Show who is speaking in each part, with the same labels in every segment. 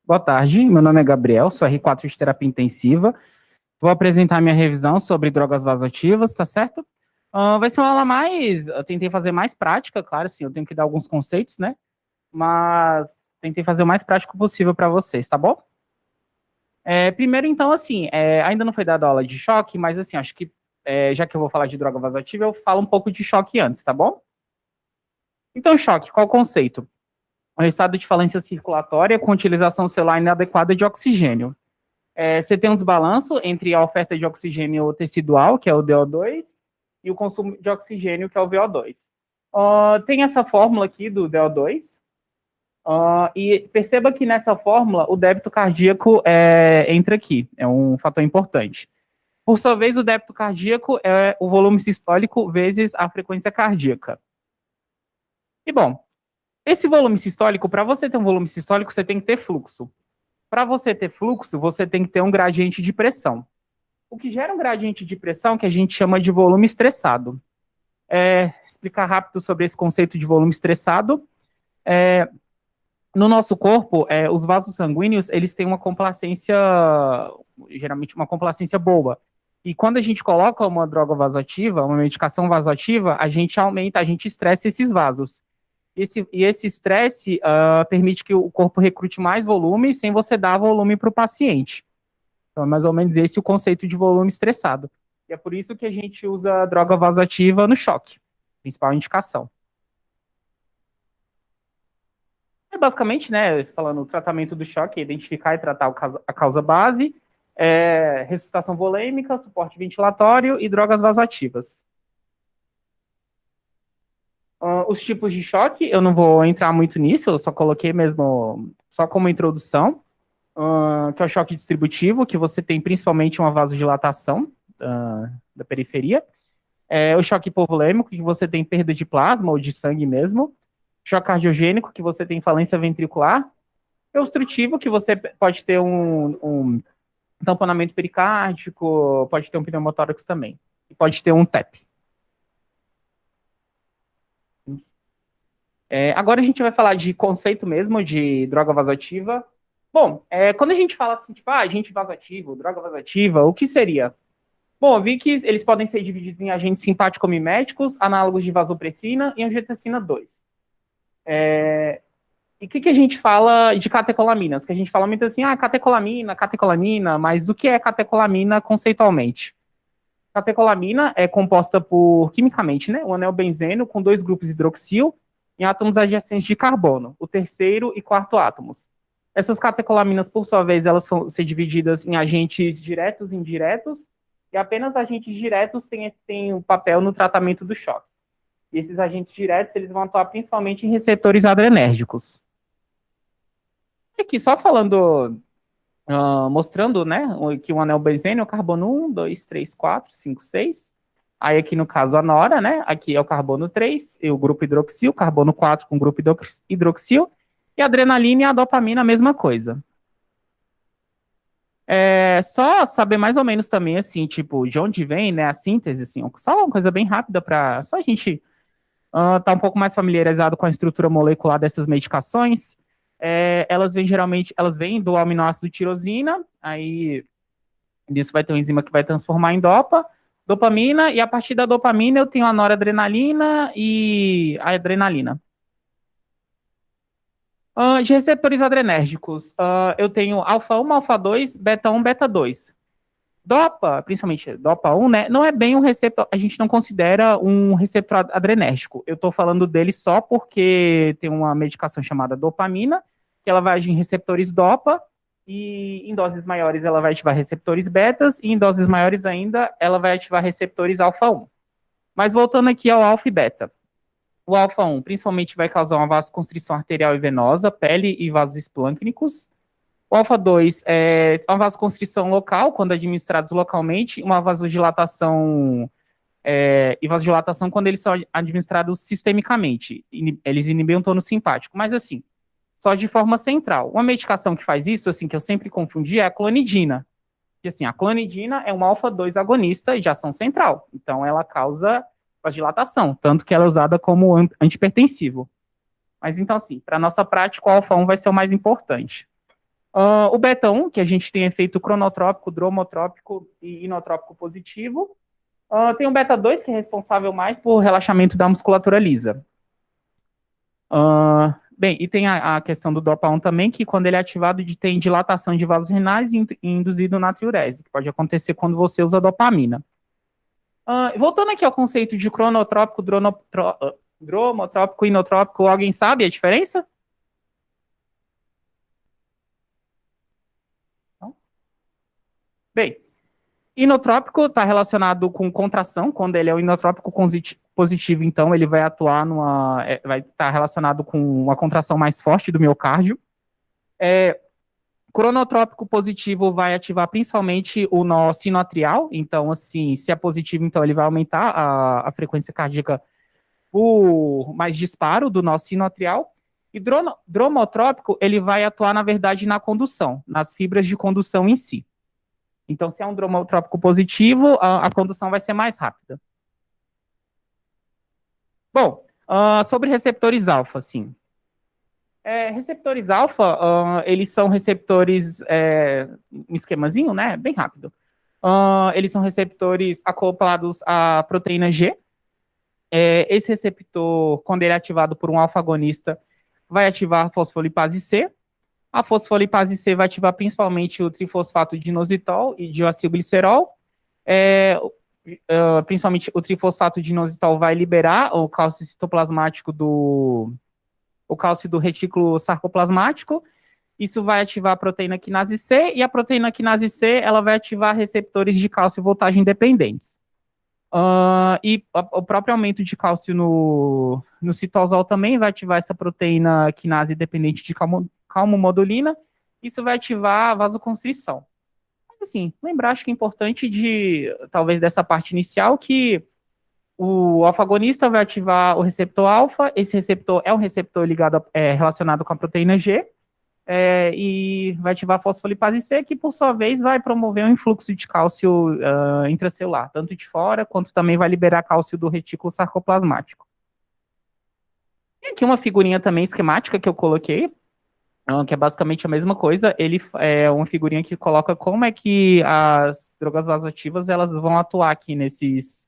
Speaker 1: Boa tarde, meu nome é Gabriel, sou R4 de terapia intensiva. Vou apresentar minha revisão sobre drogas vasoativas, tá certo? Vai ser uma aula mais, eu tentei fazer mais prática, claro, sim, eu tenho que dar alguns conceitos, né? Mas tentei fazer o mais prático possível para vocês, tá bom? Primeiro, então, assim, ainda não foi dada aula de choque, mas assim, acho que já que eu vou falar de droga vasoativa, eu falo um pouco de choque antes, tá bom? Então, choque, qual o conceito? Um estado de falência circulatória com utilização celular inadequada de oxigênio. Você tem um desbalanço entre a oferta de oxigênio tecidual, que é o DO2, e o consumo de oxigênio, que é o VO2. Tem essa fórmula aqui do DO2, e perceba que nessa fórmula o débito cardíaco entra aqui, é um fator importante. Por sua vez, o débito cardíaco é o volume sistólico vezes a frequência cardíaca. E bom, esse volume sistólico, para você ter um volume sistólico, você tem que ter fluxo. Para você ter fluxo, você tem que ter um gradiente de pressão. O que gera um gradiente de pressão que a gente chama de volume estressado. Explicar rápido sobre esse conceito de volume estressado. No nosso corpo, os vasos sanguíneos, eles têm uma complacência, geralmente uma complacência boa. E quando a gente coloca uma droga vasoativa, uma medicação vasoativa, a gente aumenta, a gente estressa esses vasos. Esse estresse permite que o corpo recrute mais volume sem você dar volume para o paciente. Então, é mais ou menos esse o conceito de volume estressado. E é por isso que a gente usa a droga vasoativa no choque, principal indicação. Basicamente, né, falando o tratamento do choque, identificar e tratar a causa base, ressuscitação volêmica, suporte ventilatório e drogas vasoativas. Os tipos de choque, eu não vou entrar muito nisso, eu só coloquei mesmo, só como introdução, que é o choque distributivo, que você tem principalmente uma vasodilatação da periferia. O choque hipovolêmico, que você tem perda de plasma ou de sangue mesmo. Choque cardiogênico, que você tem falência ventricular. E obstrutivo, que você pode ter um tamponamento pericárdico, pode ter um pneumotórax também. E pode ter um TEP. Agora a gente vai falar de conceito mesmo de droga vasoativa. Bom, quando a gente fala assim, tipo, agente vasoativo, droga vasoativa, o que seria? Bom, eu vi que eles podem ser divididos em agentes simpático-miméticos, análogos de vasopressina e angiotensina 2. E o que a gente fala de catecolaminas? Que a gente fala muito assim, catecolamina, mas o que é catecolamina conceitualmente? Catecolamina é composta por, quimicamente, né, um anel benzeno com 2 grupos hidroxil em átomos adjacentes de carbono, o terceiro e quarto átomos. Essas catecolaminas, por sua vez, elas vão ser divididas em agentes diretos e indiretos, e apenas agentes diretos têm um papel no tratamento do choque. E esses agentes diretos, eles vão atuar principalmente em receptores adrenérgicos. Aqui, só falando, mostrando, né, que o anel benzeno é o carbono 1, 2, 3, 4, 5, 6. Aí aqui, no caso, a nora, né, aqui é o carbono 3, e o grupo hidroxil, carbono 4 com grupo hidroxil, e a adrenalina e a dopamina, a mesma coisa. Só saber mais ou menos também, assim, tipo, de onde vem, né, a síntese, assim, só uma coisa bem rápida para só a gente tá um pouco mais familiarizado com a estrutura molecular dessas medicações. Elas vêm do aminoácido tirosina, aí nisso vai ter uma enzima que vai transformar em dopamina, e a partir da dopamina eu tenho a noradrenalina e a adrenalina. De receptores adrenérgicos, eu tenho alfa-1, alfa-2, beta-1, beta-2. DOPA, principalmente DOPA-1, né, não é bem um receptor, a gente não considera um receptor adrenérgico. Eu estou falando dele só porque tem uma medicação chamada dopamina, que ela vai agir em receptores DOPA, e em doses maiores ela vai ativar receptores betas, e em doses maiores ainda ela vai ativar receptores alfa-1. Mas voltando aqui ao alfa e beta. O alfa-1 principalmente vai causar uma vasoconstrição arterial e venosa, pele e vasos esplâncnicos. O alfa-2 é uma vasoconstrição local, quando administrados localmente, uma vasodilatação e vasodilatação quando eles são administrados sistemicamente. Eles inibem o tônus simpático, mas assim, só de forma central. Uma medicação que faz isso, assim, que eu sempre confundi, é a clonidina. E assim, a clonidina é um alfa-2 agonista de ação central, então ela causa vasodilatação, tanto que ela é usada como antipertensivo. Mas então, assim, para nossa prática, o alfa 1 vai ser o mais importante. O beta 1, que a gente tem efeito cronotrópico, dromotrópico e inotrópico positivo. Tem o beta 2, que é responsável mais por relaxamento da musculatura lisa. Bem, e tem a questão do dopa 1 também, que quando ele é ativado, tem dilatação de vasos renais e induzido natriurese, que pode acontecer quando você usa dopamina. Voltando aqui ao conceito de cronotrópico, dromotrópico e inotrópico, alguém sabe a diferença? Não? Bem, inotrópico está relacionado com contração, quando ele é o inotrópico positivo, então ele vai atuar vai estar relacionado com uma contração mais forte do miocárdio. Cronotrópico positivo vai ativar principalmente o nó sinoatrial, então assim, se é positivo, então ele vai aumentar a frequência cardíaca por mais disparo do nó sinoatrial. E dromotrópico, ele vai atuar, na verdade, na condução, nas fibras de condução em si. Então, se é um dromotrópico positivo, a condução vai ser mais rápida. Bom, sobre receptores alfa, sim. Receptores alfa, eles são receptores, um esquemazinho, né, bem rápido. Eles são receptores acoplados à proteína G. Esse receptor, quando ele é ativado por um alfa-agonista, vai ativar a fosfolipase C. A fosfolipase C vai ativar principalmente o trifosfato de inositol e diacilglicerol. Principalmente o trifosfato de inositol vai liberar o cálcio citoplasmático o cálcio do retículo sarcoplasmático. Isso vai ativar a proteína quinase C, e a proteína quinase C ela vai ativar receptores de cálcio voltagem dependentes. E o próprio aumento de cálcio no citosol também vai ativar essa proteína quinase dependente de calmomodulina. Isso vai ativar a vasoconstrição. Mas, assim, lembrar, acho que é importante talvez dessa parte inicial, que o alfa-agonista vai ativar o receptor alfa. Esse receptor é um receptor relacionado com a proteína G, e vai ativar a fosfolipase C, que por sua vez vai promover um influxo de cálcio intracelular, tanto de fora, quanto também vai liberar cálcio do retículo sarcoplasmático. Tem aqui uma figurinha também esquemática que eu coloquei, que é basicamente a mesma coisa. Ele é uma figurinha que coloca como é que as drogas vasoativas elas vão atuar aqui nesses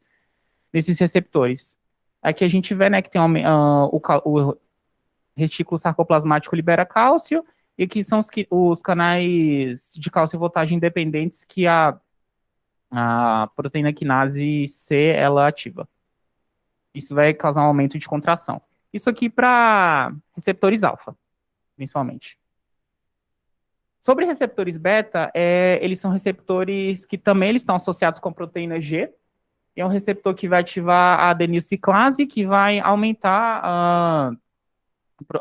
Speaker 1: receptores. Aqui a gente vê, né, que tem o retículo sarcoplasmático libera cálcio, e aqui são os canais de cálcio voltagem independentes que a proteína quinase C ela ativa. Isso vai causar um aumento de contração. Isso aqui para receptores alfa, principalmente. Sobre receptores beta, eles são receptores que também eles estão associados com a proteína G. É um receptor que vai ativar a adenilciclase, que vai aumentar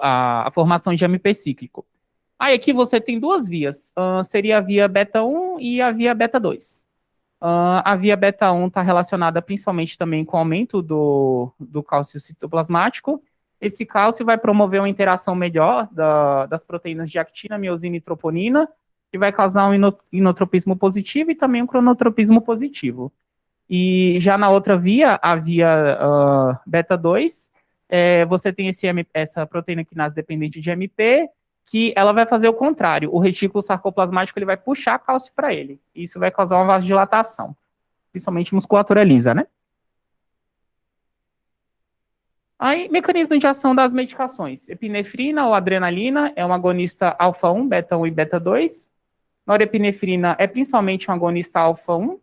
Speaker 1: a formação de AMP cíclico. Aí aqui você tem duas vias, seria a via beta 1 e a via beta 2. A via beta 1 está relacionada principalmente também com o aumento do cálcio citoplasmático. Esse cálcio vai promover uma interação melhor das proteínas de actina, miosina e troponina, que vai causar um inotropismo positivo e também um cronotropismo positivo. E já na outra via, a via beta 2, você tem essa proteína quinase dependente de MP, que ela vai fazer o contrário. O retículo sarcoplasmático ele vai puxar cálcio para ele. Isso vai causar uma vasodilatação, principalmente musculatura lisa, né? Aí, mecanismo de ação das medicações. Epinefrina ou adrenalina é um agonista alfa 1, beta 1 e beta 2. Norepinefrina é principalmente um agonista alfa 1,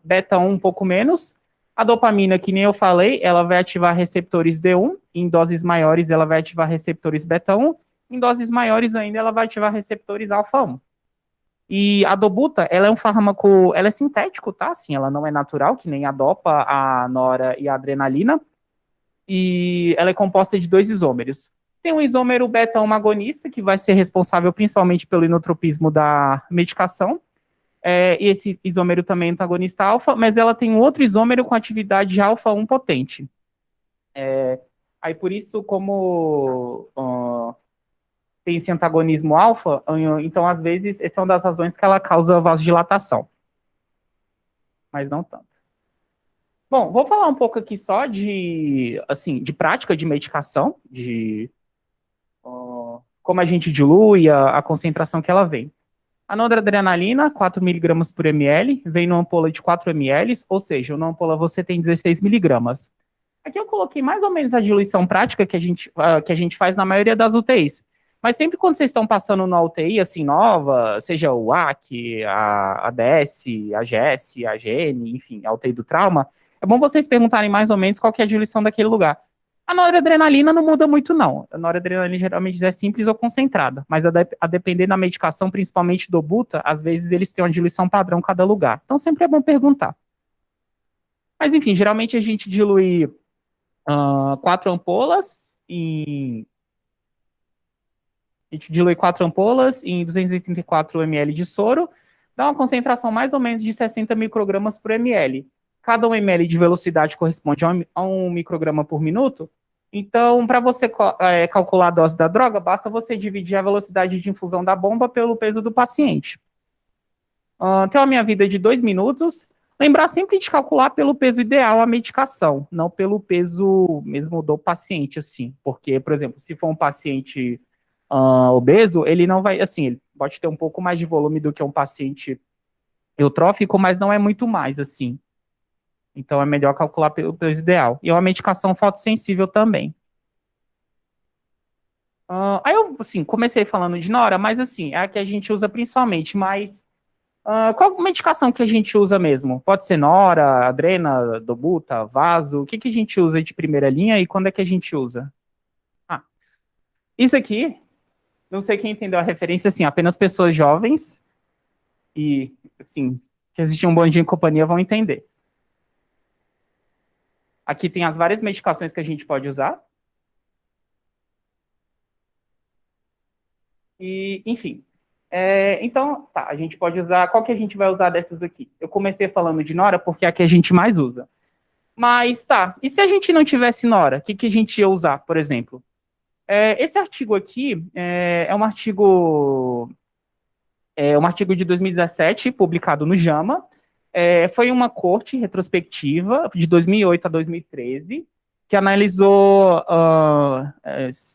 Speaker 1: beta 1 um pouco menos. A dopamina, que nem eu falei, ela vai ativar receptores D1, em doses maiores ela vai ativar receptores beta 1, em doses maiores ainda ela vai ativar receptores alfa 1. E a dobuta, ela é um fármaco, ela é sintético, tá? Assim, ela não é natural, que nem a dopa, a nora e a adrenalina. E ela é composta de 2 isômeros. Tem um isômero beta-1 agonista, que vai ser responsável principalmente pelo inotropismo da medicação. E esse isômero também é antagonista alfa, mas ela tem um outro isômero com atividade alfa 1 potente. Aí por isso, como tem esse antagonismo alfa, então às vezes essa é uma das razões que ela causa vasodilatação. Mas não tanto. Bom, vou falar um pouco aqui só de prática de medicação, como a gente dilui, a concentração que ela vem. A noradrenalina, 4 miligramas por ml, vem numa ampola de 4 ml, ou seja, numa ampola você tem 16 miligramas. Aqui eu coloquei mais ou menos a diluição prática que a gente faz na maioria das UTIs. Mas sempre quando vocês estão passando na UTI, assim, nova, seja o AC, a ADS, a GS, a GN, enfim, a UTI do trauma, é bom vocês perguntarem mais ou menos qual que é a diluição daquele lugar. A noradrenalina não muda muito, não. A noradrenalina geralmente é simples ou concentrada, mas a depender da medicação, principalmente do buta, às vezes eles têm uma diluição padrão em cada lugar. Então sempre é bom perguntar. Mas enfim, geralmente a gente dilui 4 ampolas em... A gente dilui 4 ampolas em 234 ml de soro, dá uma concentração mais ou menos de 60 microgramas por ml. Cada 1 ml de velocidade corresponde a 1 micrograma por minuto. Então, para você calcular a dose da droga, basta você dividir a velocidade de infusão da bomba pelo peso do paciente. Tem uma minha vida de 2 minutos. Lembrar sempre de calcular pelo peso ideal a medicação, não pelo peso mesmo do paciente, assim. Porque, por exemplo, se for um paciente obeso, ele não vai, assim, ele pode ter um pouco mais de volume do que um paciente eutrófico, mas não é muito mais, assim. Então é melhor calcular pelo peso ideal. E é uma medicação fotossensível também. Aí eu, assim, comecei falando de Nora, mas assim, é a que a gente usa principalmente, mas qual medicação que a gente usa mesmo? Pode ser Nora, Adrena, Dobuta, Vaso, o que a gente usa de primeira linha e quando é que a gente usa? Isso aqui, não sei quem entendeu a referência, assim, apenas pessoas jovens e, assim, que assistiam um Bom Dia e Companhia vão entender. Aqui tem as várias medicações que a gente pode usar. E, enfim. Então, tá, a gente pode usar... Qual que a gente vai usar dessas aqui? Eu comecei falando de Nora porque é a que a gente mais usa. Mas, tá, e se a gente não tivesse Nora, o que a gente ia usar, por exemplo? Esse artigo aqui é um artigo de 2017, publicado no JAMA. Foi uma corte retrospectiva de 2008 a 2013, que analisou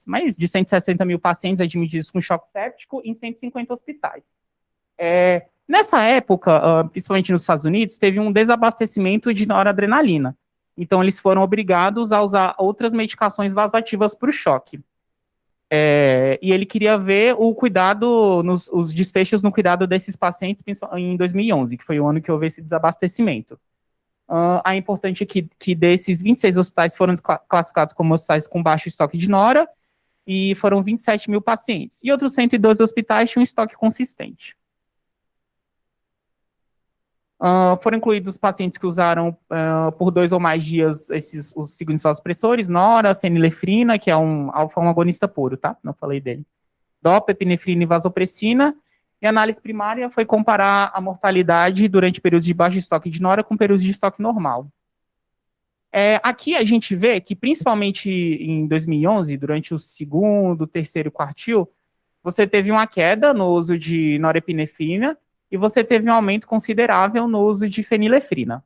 Speaker 1: mais de 160 mil pacientes admitidos com choque séptico em 150 hospitais. Nessa época, principalmente nos Estados Unidos, teve um desabastecimento de noradrenalina. Então, eles foram obrigados a usar outras medicações vasoativas para o choque. E ele queria ver o cuidado, os desfechos no cuidado desses pacientes em 2011, que foi o ano que houve esse desabastecimento. É importante que desses 26 hospitais foram classificados como hospitais com baixo estoque de Nora, e foram 27 mil pacientes. E outros 112 hospitais tinham um estoque consistente. Foram incluídos pacientes que usaram por 2 ou mais dias os seguintes vasopressores: Nora, fenilefrina, que é um alfa-1 puro, tá? Não falei dele. Dopa, epinefrina e vasopressina. E a análise primária foi comparar a mortalidade durante períodos de baixo estoque de Nora com períodos de estoque normal. Aqui a gente vê que, principalmente em 2011, durante o segundo, terceiro quartil, você teve uma queda no uso de norepinefrina e você teve um aumento considerável no uso de fenilefrina.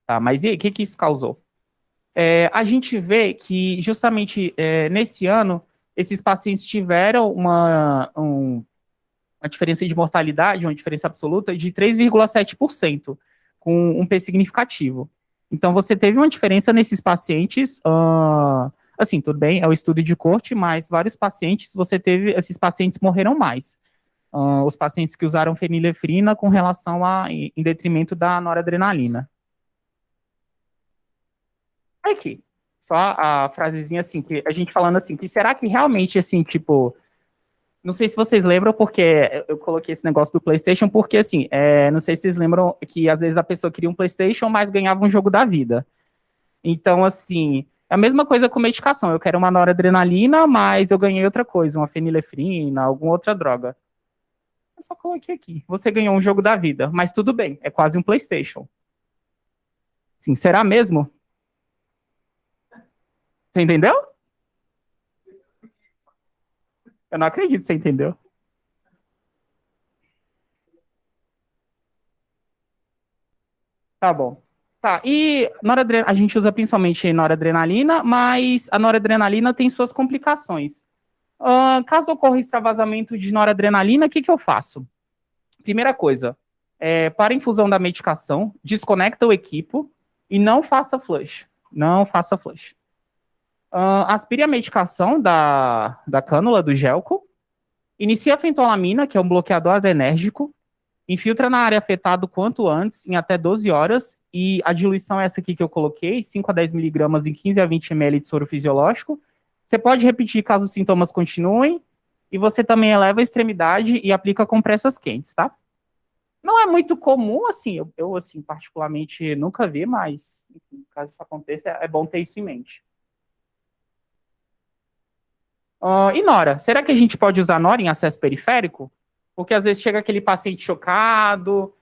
Speaker 1: Tá, mas e aí, o que isso causou? A gente vê que, justamente nesse ano, esses pacientes tiveram uma diferença de mortalidade, uma diferença absoluta de 3,7%, com um P significativo. Então, você teve uma diferença nesses pacientes, assim, tudo bem, é o estudo de corte, mas vários pacientes, esses pacientes morreram mais. Os pacientes que usaram fenilefrina com relação em detrimento da noradrenalina. Aqui, só a frasezinha assim, que a gente falando assim, que será que realmente, assim, tipo, não sei se vocês lembram, porque eu coloquei esse negócio do PlayStation, porque, assim, não sei se vocês lembram que às vezes a pessoa queria um PlayStation, mas ganhava um jogo da vida. Então, assim, é a mesma coisa com medicação. Eu quero uma noradrenalina, mas eu ganhei outra coisa, uma fenilefrina, alguma outra droga. Eu só coloquei aqui. Você ganhou um jogo da vida, mas tudo bem, é quase um PlayStation. Sim, será mesmo? Você entendeu? Eu não acredito que você entendeu. Tá bom. Tá, e a gente usa principalmente noradrenalina, mas a noradrenalina tem suas complicações. Caso ocorra extravasamento de noradrenalina, o que eu faço? Primeira coisa, para a infusão da medicação, desconecta o equipo e não faça flush. Não faça flush. Aspire a medicação da cânula, do gelco. Inicia a fentolamina, que é um bloqueador adrenérgico. Infiltra na área afetada o quanto antes, em até 12 horas. E a diluição é essa aqui que eu coloquei, 5 a 10 miligramas em 15 a 20 ml de soro fisiológico. Você pode repetir caso os sintomas continuem. E você também eleva a extremidade e aplica compressas quentes, tá? Não é muito comum, assim, eu assim, particularmente nunca vi, mas enfim, caso isso aconteça, é bom ter isso em mente. E Nora, será que a gente pode usar Nora em acesso periférico? Porque às vezes chega aquele paciente chocado,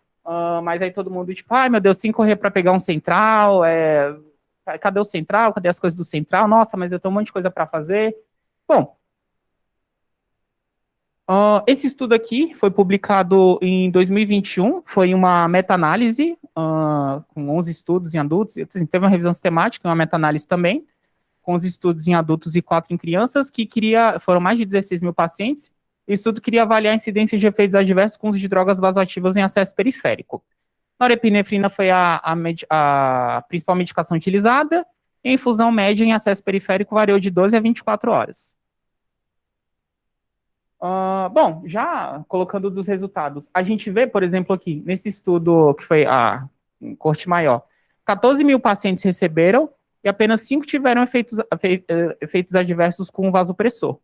Speaker 1: mas aí todo mundo tipo, ai meu Deus, tem que correr para pegar um central, cadê o central? Cadê as coisas do central? Nossa, mas eu tenho um monte de coisa para fazer. Bom, esse estudo aqui foi publicado em 2021, foi uma meta-análise com 11 estudos em adultos, assim, teve uma revisão sistemática e uma meta-análise também, com os estudos em adultos e 4 em crianças, foram mais de 16 mil pacientes. O estudo queria avaliar a incidência de efeitos adversos com uso de drogas vasoativas em acesso periférico. Norepinefrina foi a principal medicação utilizada, e a infusão média em acesso periférico variou de 12 a 24 horas. Bom, já colocando dos resultados, a gente vê, por exemplo, aqui, nesse estudo que foi a corte maior, 14 mil pacientes receberam e apenas 5 tiveram efeitos adversos com o vasopressor.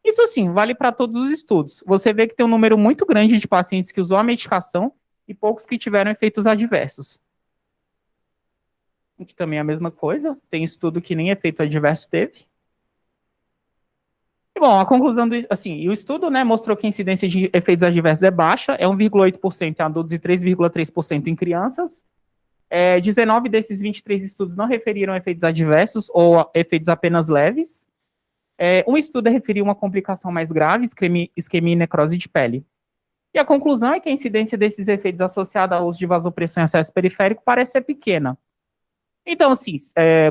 Speaker 1: Isso, assim, vale para todos os estudos. Você vê que tem um número muito grande de pacientes que usou a medicação e poucos que tiveram efeitos adversos. Aqui também é a mesma coisa, tem estudo que nem efeito adverso teve. Bom, a conclusão o estudo, né, mostrou que a incidência de efeitos adversos é baixa, é 1,8% em adultos e 3,3% em crianças. 19 desses 23 estudos não referiram efeitos adversos ou efeitos apenas leves. Um estudo referiu uma complicação mais grave, isquemia e necrose de pele. E a conclusão é que a incidência desses efeitos associada ao uso de vasopressão em acesso periférico parece ser pequena. Então, assim,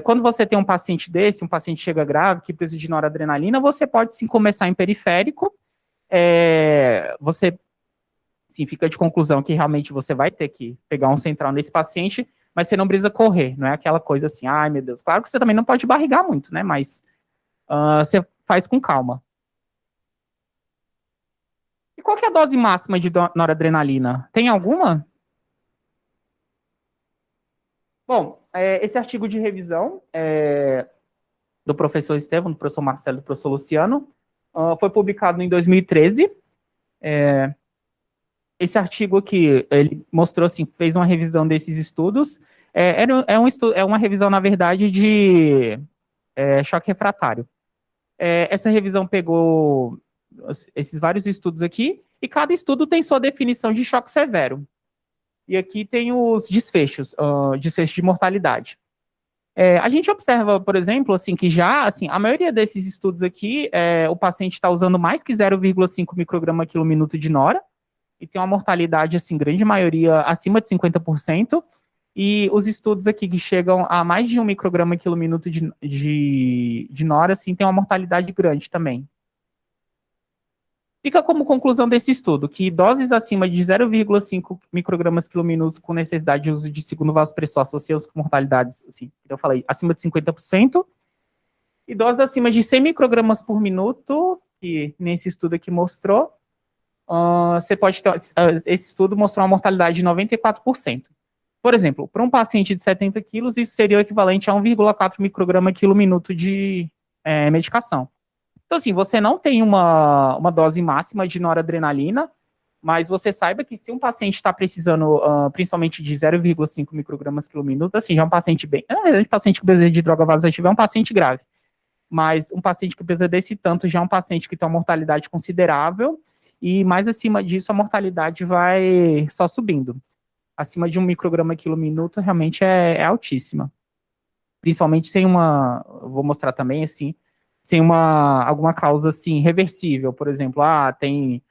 Speaker 1: quando você tem um paciente desse, um paciente chega grave, que precisa de noradrenalina, você pode sim começar em periférico, você sim, fica de conclusão que realmente você vai ter que pegar um central nesse paciente, mas você não precisa correr, não é aquela coisa assim, ai meu Deus, claro que você também não pode barrigar muito, né, mas você faz com calma. E qual que é a dose máxima de noradrenalina? Tem alguma? Bom, esse artigo de revisão do professor Estevam, do professor Marcelo e do professor Luciano, foi publicado em 2013. Esse artigo aqui, ele mostrou assim, fez uma revisão desses estudos. É uma revisão, na verdade, de choque refratário. Essa revisão pegou esses vários estudos aqui, e cada estudo tem sua definição de choque severo. E aqui tem os desfechos, desfechos de mortalidade. A gente observa, por exemplo, assim, que já, assim, a maioria desses estudos aqui, o paciente está usando mais que 0,5 micrograma quilo minuto de nora, e tem uma mortalidade, assim, grande maioria acima de 50%, e os estudos aqui que chegam a mais de 1 micrograma quilo minuto de nora, assim, tem uma mortalidade grande também. Fica como conclusão desse estudo que doses acima de 0,5 microgramas quilo minuto com necessidade de uso de segundo vasopressor associadas com mortalidades, assim, eu falei, acima de 50%, e doses acima de 100 microgramas por minuto, que nesse estudo aqui mostrou, você pode ter, esse estudo mostrou uma mortalidade de 94%. Por exemplo, para um paciente de 70 quilos, isso seria o equivalente a 1,4 micrograma quilo minuto de medicação. Então, assim, você não tem uma dose máxima de noradrenalina, mas você saiba que se um paciente está precisando, principalmente de 0,5 microgramas quilo minuto, assim, já é um paciente bem... um paciente que precisa de droga vasoativa é um paciente grave. Mas um paciente que precisa desse tanto já é um paciente que tem uma mortalidade considerável, e mais acima disso a mortalidade vai só subindo. Acima de 1 micrograma quilo minuto realmente é altíssima. Principalmente sem vou mostrar também, assim, sem alguma causa, assim, reversível, por exemplo, tem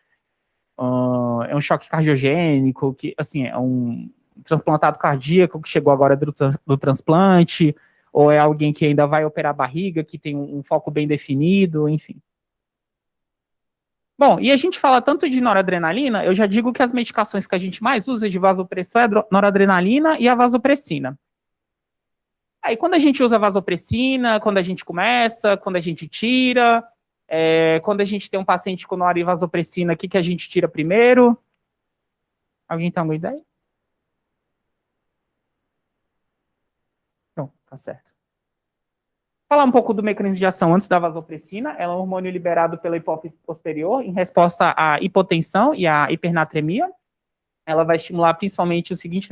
Speaker 1: é um choque cardiogênico, que, assim, é um transplantado cardíaco que chegou agora do transplante, ou é alguém que ainda vai operar a barriga, que tem um foco bem definido, enfim. Bom, e a gente fala tanto de noradrenalina, eu já digo que as medicações que a gente mais usa de vasopressor é noradrenalina e a vasopressina. Aí, quando a gente usa vasopressina, quando a gente começa, quando a gente tira, quando a gente tem um paciente com nora e vasopressina, o que, que a gente tira primeiro? Alguém tem alguma ideia? Não, tá certo. Falar um pouco do mecanismo de ação antes da vasopressina. Ela é um hormônio liberado pela hipófise posterior em resposta à hipotensão e à hipernatremia. Ela vai estimular principalmente os seguintes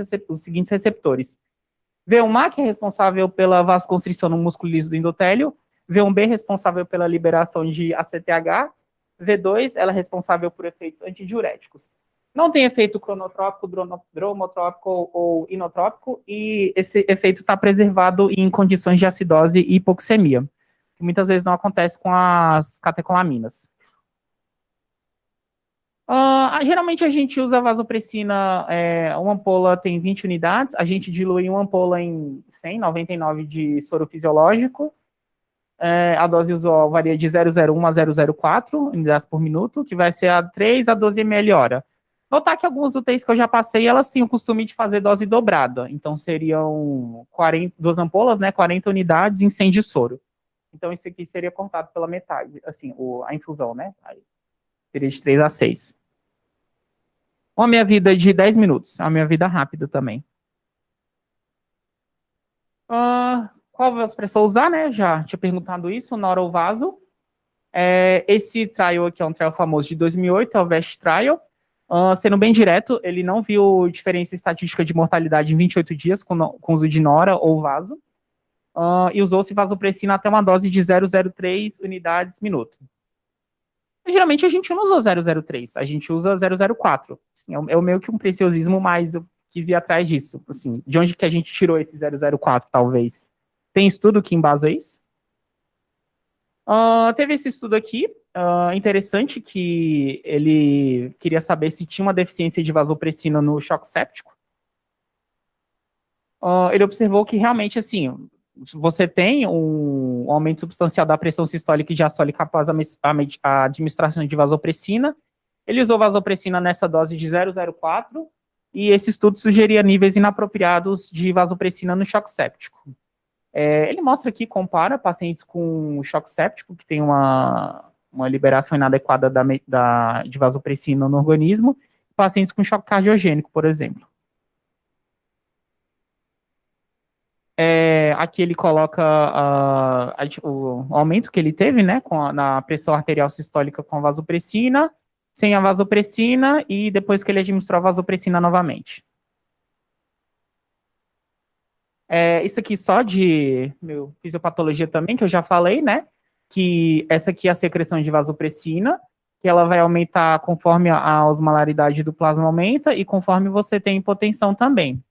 Speaker 1: receptores. V1A, que é responsável pela vasoconstrição no músculo liso do endotélio. V1B, responsável pela liberação de ACTH. V2, ela é responsável por efeitos antidiuréticos. Não tem efeito cronotrópico, dromotrópico ou inotrópico, e esse efeito está preservado em condições de acidose e hipoxemia, que muitas vezes não acontece com as catecolaminas. Geralmente a gente usa vasopressina, uma ampola tem 20 unidades, a gente dilui uma ampola em 100, 99 de soro fisiológico, a dose usual varia de 0,01 a 0,04 unidades por minuto, que vai ser a 3 a 12 ml hora. Notar que algumas UTIs que eu já passei, elas têm o costume de fazer dose dobrada, então seriam 2 ampolas, né, 40 unidades em 100 de soro. Então isso aqui seria cortado pela metade, assim, a infusão, né, aí seria de 3 a 6. Uma meia-vida de 10 minutos, é uma meia-vida rápida também. Qual vasopressor usar, né? Já tinha perguntado isso, nora ou vaso. Esse trial aqui é um trial famoso de 2008, é o VEST trial. Sendo bem direto, ele não viu diferença estatística de mortalidade em 28 dias com uso de nora ou vaso. E usou-se vasopressina até uma dose de 0,03 unidades minuto. Geralmente a gente não usa 0,03, a gente usa 0,04. Assim, é meio que um preciosismo, mas eu quis ir atrás disso. Assim, de onde que a gente tirou esse 0,04, talvez? Tem estudo que embasa isso? Teve esse estudo aqui, interessante, que ele queria saber se tinha uma deficiência de vasopressina no choque séptico. Ele observou que realmente, assim, você tem um aumento substancial da pressão sistólica e diastólica após a administração de vasopressina. Ele usou vasopressina nessa dose de 0,04 e esse estudo sugeria níveis inapropriados de vasopressina no choque séptico. Ele mostra aqui, compara pacientes com choque séptico, que tem uma liberação inadequada de vasopressina no organismo, pacientes com choque cardiogênico, por exemplo. Aqui ele coloca o aumento que ele teve, né, na pressão arterial sistólica com a vasopressina, sem a vasopressina e depois que ele administrou a vasopressina novamente. Isso aqui só de fisiopatologia também, que eu já falei, né, que essa aqui é a secreção de vasopressina, que ela vai aumentar conforme a osmolaridade do plasma aumenta e conforme você tem hipotensão também.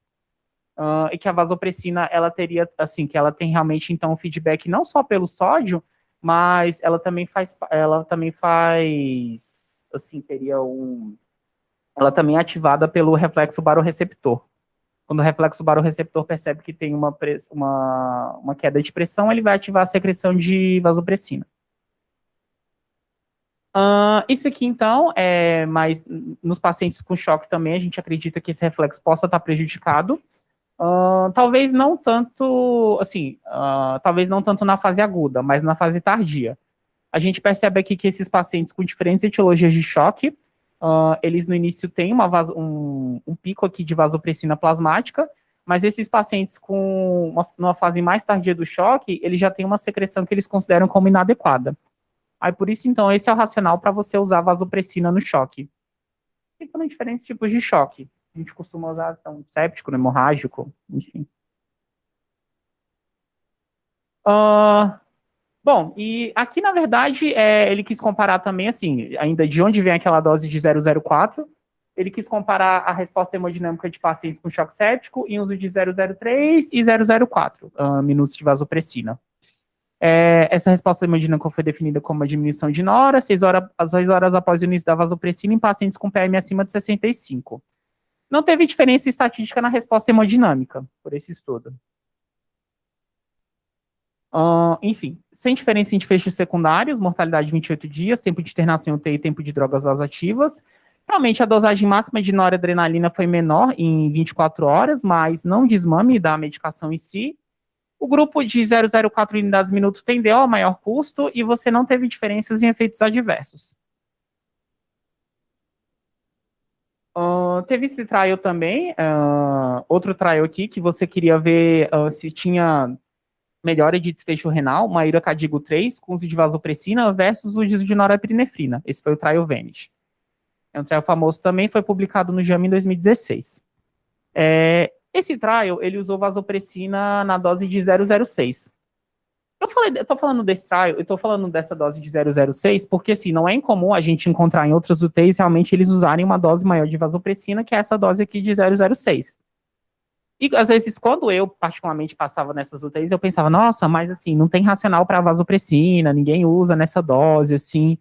Speaker 1: E que a vasopressina, ela teria, assim, que ela tem realmente, então, um feedback não só pelo sódio, mas ela também faz, assim, ela também é ativada pelo reflexo barorreceptor. Quando o reflexo barorreceptor percebe que tem uma queda de pressão, ele vai ativar a secreção de vasopressina. Isso aqui, então, mas nos pacientes com choque também, a gente acredita que esse reflexo possa estar prejudicado. Talvez não tanto, assim, talvez não tanto na fase aguda, mas na fase tardia. A gente percebe aqui que esses pacientes com diferentes etiologias de choque, eles no início têm um pico aqui de vasopressina plasmática, mas esses pacientes com numa fase mais tardia do choque, eles já têm uma secreção que eles consideram como inadequada. Aí por isso, então, esse é o racional para você usar vasopressina no choque. E foram diferentes tipos de choque. A gente costuma usar séptico, hemorrágico, enfim. Bom, e aqui, na verdade, ele quis comparar também, assim, ainda de onde vem aquela dose de 0,04, ele quis comparar a resposta hemodinâmica de pacientes com choque séptico em uso de 0,03 e 0,04 minutos de vasopressina. Essa resposta hemodinâmica foi definida como uma diminuição de nora, 6 horas após o início da vasopressina em pacientes com PM acima de 65. Não teve diferença estatística na resposta hemodinâmica por esse estudo. Enfim, sem diferença em desfechos secundários, mortalidade de 28 dias, tempo de internação em UTI e tempo de drogas vasoativas. Realmente, a dosagem máxima de noradrenalina foi menor em 24 horas, mas não desmame da medicação em si. O grupo de 0,04 unidades minuto tendeu ao maior custo e você não teve diferenças em efeitos adversos. Teve esse trial também, outro trial aqui, que você queria ver se tinha melhora de desfecho renal, uma Iracadigo 3 com uso de vasopressina versus o uso de norepinefrina. Esse foi o trial Vanish. É um trial famoso também, foi publicado no JAMA em 2016. Esse trial, ele usou vasopressina na dose de 0,06. Eu tô falando desse trial, eu tô falando dessa dose de 0,06 porque, assim, não é incomum a gente encontrar em outras UTIs realmente eles usarem uma dose maior de vasopressina, que é essa dose aqui de 0,06. E, às vezes, quando eu, particularmente, passava nessas UTIs, eu pensava, nossa, mas, assim, não tem racional para vasopressina, ninguém usa nessa dose, assim.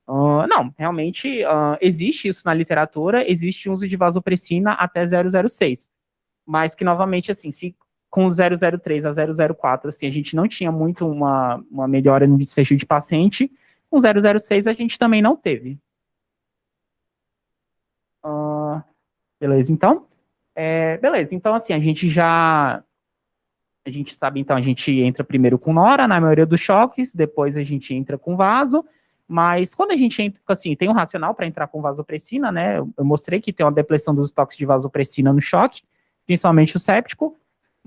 Speaker 1: Não, realmente, existe isso na literatura, existe uso de vasopressina até 0,06. Mas que, novamente, assim, se com 0,03 a 0,04, assim, a gente não tinha muito uma melhora no desfecho de paciente, com 0,06 a gente também não teve. Beleza, então? Beleza, então, assim, a gente sabe, então, a gente entra primeiro com nora, na maioria dos choques, depois a gente entra com vaso, mas quando a gente entra, assim, tem um racional para entrar com vasopressina, né? Eu mostrei que tem uma depressão dos estoques de vasopressina no choque, principalmente o séptico,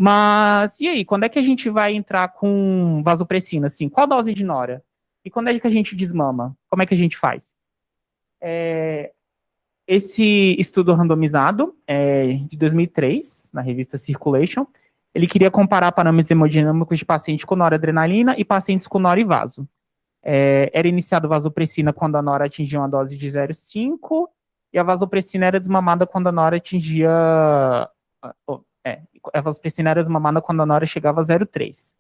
Speaker 1: mas e aí, quando é que a gente vai entrar com vasopressina, assim? Qual dose de nora? E quando é que a gente desmama? Como é que a gente faz? Esse estudo randomizado de 2003, na revista Circulation, ele queria comparar parâmetros hemodinâmicos de pacientes com noradrenalina e pacientes com nora e vaso. Era iniciado vasopressina quando a nora atingia uma dose de 0,5 e a vasopressina era desmamada quando a nora atingia... a vasopressina era desmamada quando a nora chegava a 0,3.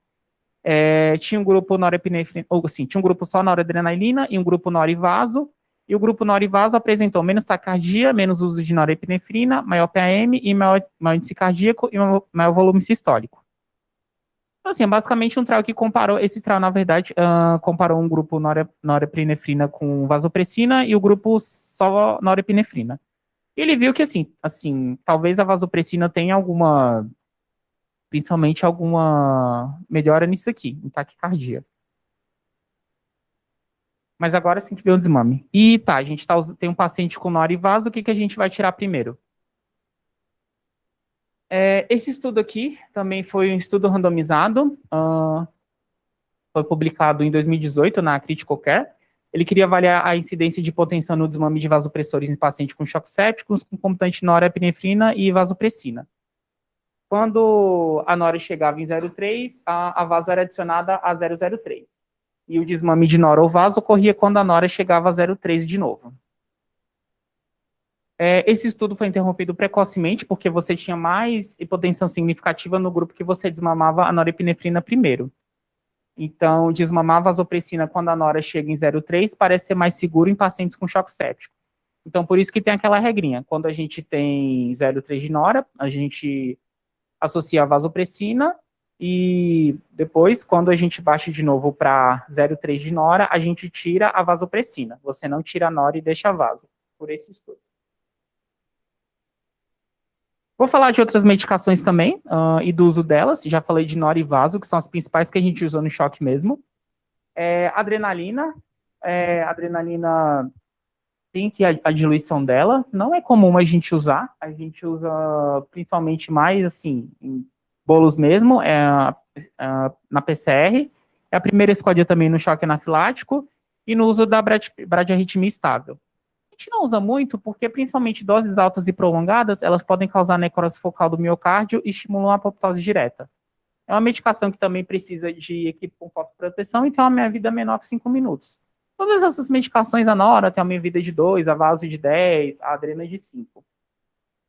Speaker 1: Tinha um grupo norepinefrina, ou assim, tinha um grupo só noradrenalina e um grupo nora e vaso, e o grupo nora e vaso apresentou menos taquicardia, menos uso de norepinefrina, maior PAM e maior índice cardíaco e maior volume sistólico. Então, assim, é basicamente um trial que comparou, esse trial, na verdade, comparou um grupo norepinefrina com vasopressina e o grupo só norepinefrina. E ele viu que, assim, talvez a vasopressina tenha principalmente alguma melhora nisso aqui, em taquicardia. Mas agora sim que vê o desmame. E tá, a gente tem um paciente com nora e vaso, o que a gente vai tirar primeiro? Esse estudo aqui também foi um estudo randomizado, foi publicado em 2018 na Critical Care. Ele queria avaliar a incidência de hipotensão no desmame de vasopressores em pacientes com choque sépticos, com concomitante norepinefrina e vasopressina. Quando a nora chegava em 0,3, a vaso era adicionada a 0,03. E o desmame de nora ou vaso ocorria quando a nora chegava a 0,3 de novo. Esse estudo foi interrompido precocemente porque você tinha mais hipotensão significativa no grupo que você desmamava a norepinefrina primeiro. Então, desmamar a vasopressina quando a nora chega em 0,3 parece ser mais seguro em pacientes com choque séptico. Então, por isso que tem aquela regrinha. Quando a gente tem 0,3 de nora, a gente associa a vasopressina e depois, quando a gente baixa de novo para 0,3 de nora, a gente tira a vasopressina. Você não tira a nora e deixa a vaso, por esse estudo. Vou falar de outras medicações também e do uso delas. Já falei de nora e vaso, que são as principais que a gente usa no choque mesmo. Adrenalina. Adrenalina tem que a diluição dela. Não é comum a gente usar. A gente usa principalmente mais, assim, em bolos mesmo, na PCR. É a primeira escolha também no choque anafilático e no uso da bradiarritmia estável. A gente não usa muito porque, principalmente, doses altas e prolongadas, elas podem causar necrose focal do miocárdio e estimulam a apoptose direta. É uma medicação que também precisa de equipe com fotoproteção e tem uma meia-vida menor que 5 minutos. Todas essas medicações, a nora tem uma meia-vida de 2, a vaso de 10, a adrena de 5.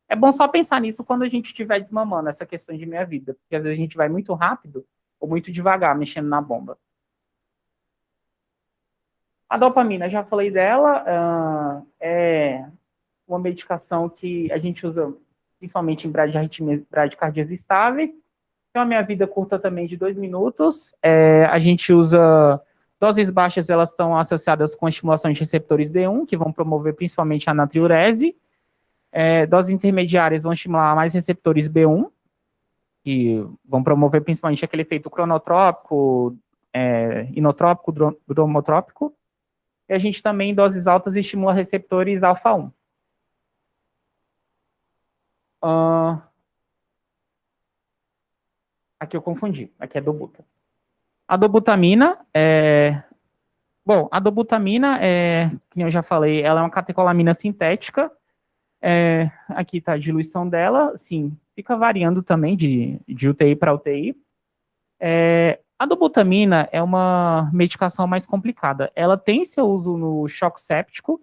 Speaker 1: É bom só pensar nisso quando a gente estiver desmamando, essa questão de meia-vida, porque às vezes a gente vai muito rápido ou muito devagar mexendo na bomba. A dopamina, já falei dela, é uma medicação que a gente usa principalmente em bradicardias estáveis. Então, a minha vida curta também de 2 minutos. A gente usa doses baixas, elas estão associadas com a estimulação de receptores D1, que vão promover principalmente a natriurese. Doses intermediárias vão estimular mais receptores B1, que vão promover principalmente aquele efeito cronotrópico, inotrópico, dromotrópico. E a gente também, em doses altas, estimula receptores alfa-1. Aqui eu confundi, aqui é dobuta. A dobutamina a dobutamina, como eu já falei, ela é uma catecolamina sintética. Aqui está a diluição dela, sim, fica variando também de UTI para UTI. A dobutamina é uma medicação mais complicada. Ela tem seu uso no choque séptico,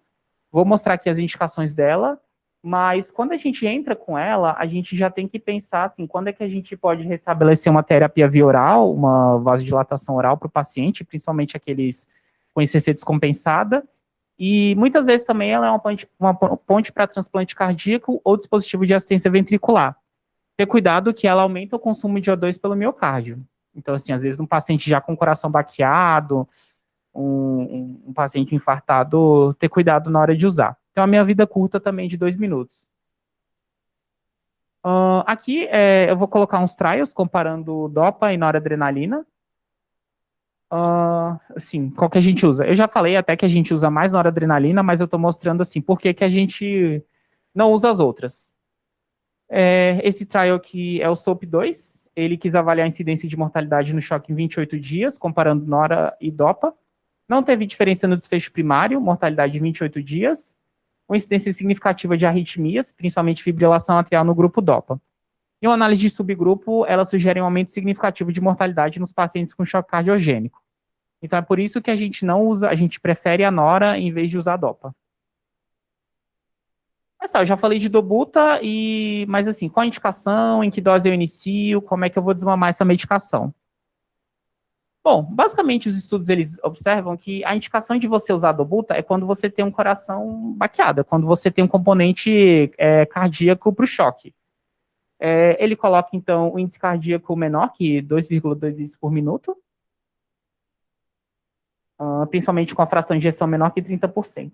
Speaker 1: vou mostrar aqui as indicações dela, mas quando a gente entra com ela, a gente já tem que pensar, assim, quando é que a gente pode restabelecer uma terapia via oral, uma vasodilatação oral para o paciente, principalmente aqueles com ICC descompensada, e muitas vezes também ela é uma ponte para transplante cardíaco ou dispositivo de assistência ventricular. Ter cuidado que ela aumenta o consumo de O2 pelo miocárdio. Então, assim, às vezes um paciente já com o coração baqueado, um paciente infartado, ter cuidado na hora de usar. Então, a minha vida curta também de 2 minutos. Aqui eu vou colocar uns trials comparando dopa e noradrenalina. Assim, qual que a gente usa? Eu já falei até que a gente usa mais noradrenalina, mas eu estou mostrando assim, por que a gente não usa as outras. Esse trial aqui é o SOAP2, ele quis avaliar a incidência de mortalidade no choque em 28 dias, comparando nora e dopa. Não teve diferença no desfecho primário, mortalidade em 28 dias. Uma incidência significativa de arritmias, principalmente fibrilação atrial no grupo dopa. Em uma análise de subgrupo, ela sugere um aumento significativo de mortalidade nos pacientes com choque cardiogênico. Então é por isso que a gente não usa, a gente prefere a nora em vez de usar a dopa. Eu já falei de dobuta, mas assim, qual a indicação, em que dose eu inicio, como é que eu vou desmamar essa medicação? Bom, basicamente os estudos eles observam que a indicação de você usar a dobuta é quando você tem um coração baqueado, é quando você tem um componente cardíaco para o choque. Ele coloca, então, o índice cardíaco menor que 2,2 por minuto, principalmente com a fração de ejeção menor que 30%.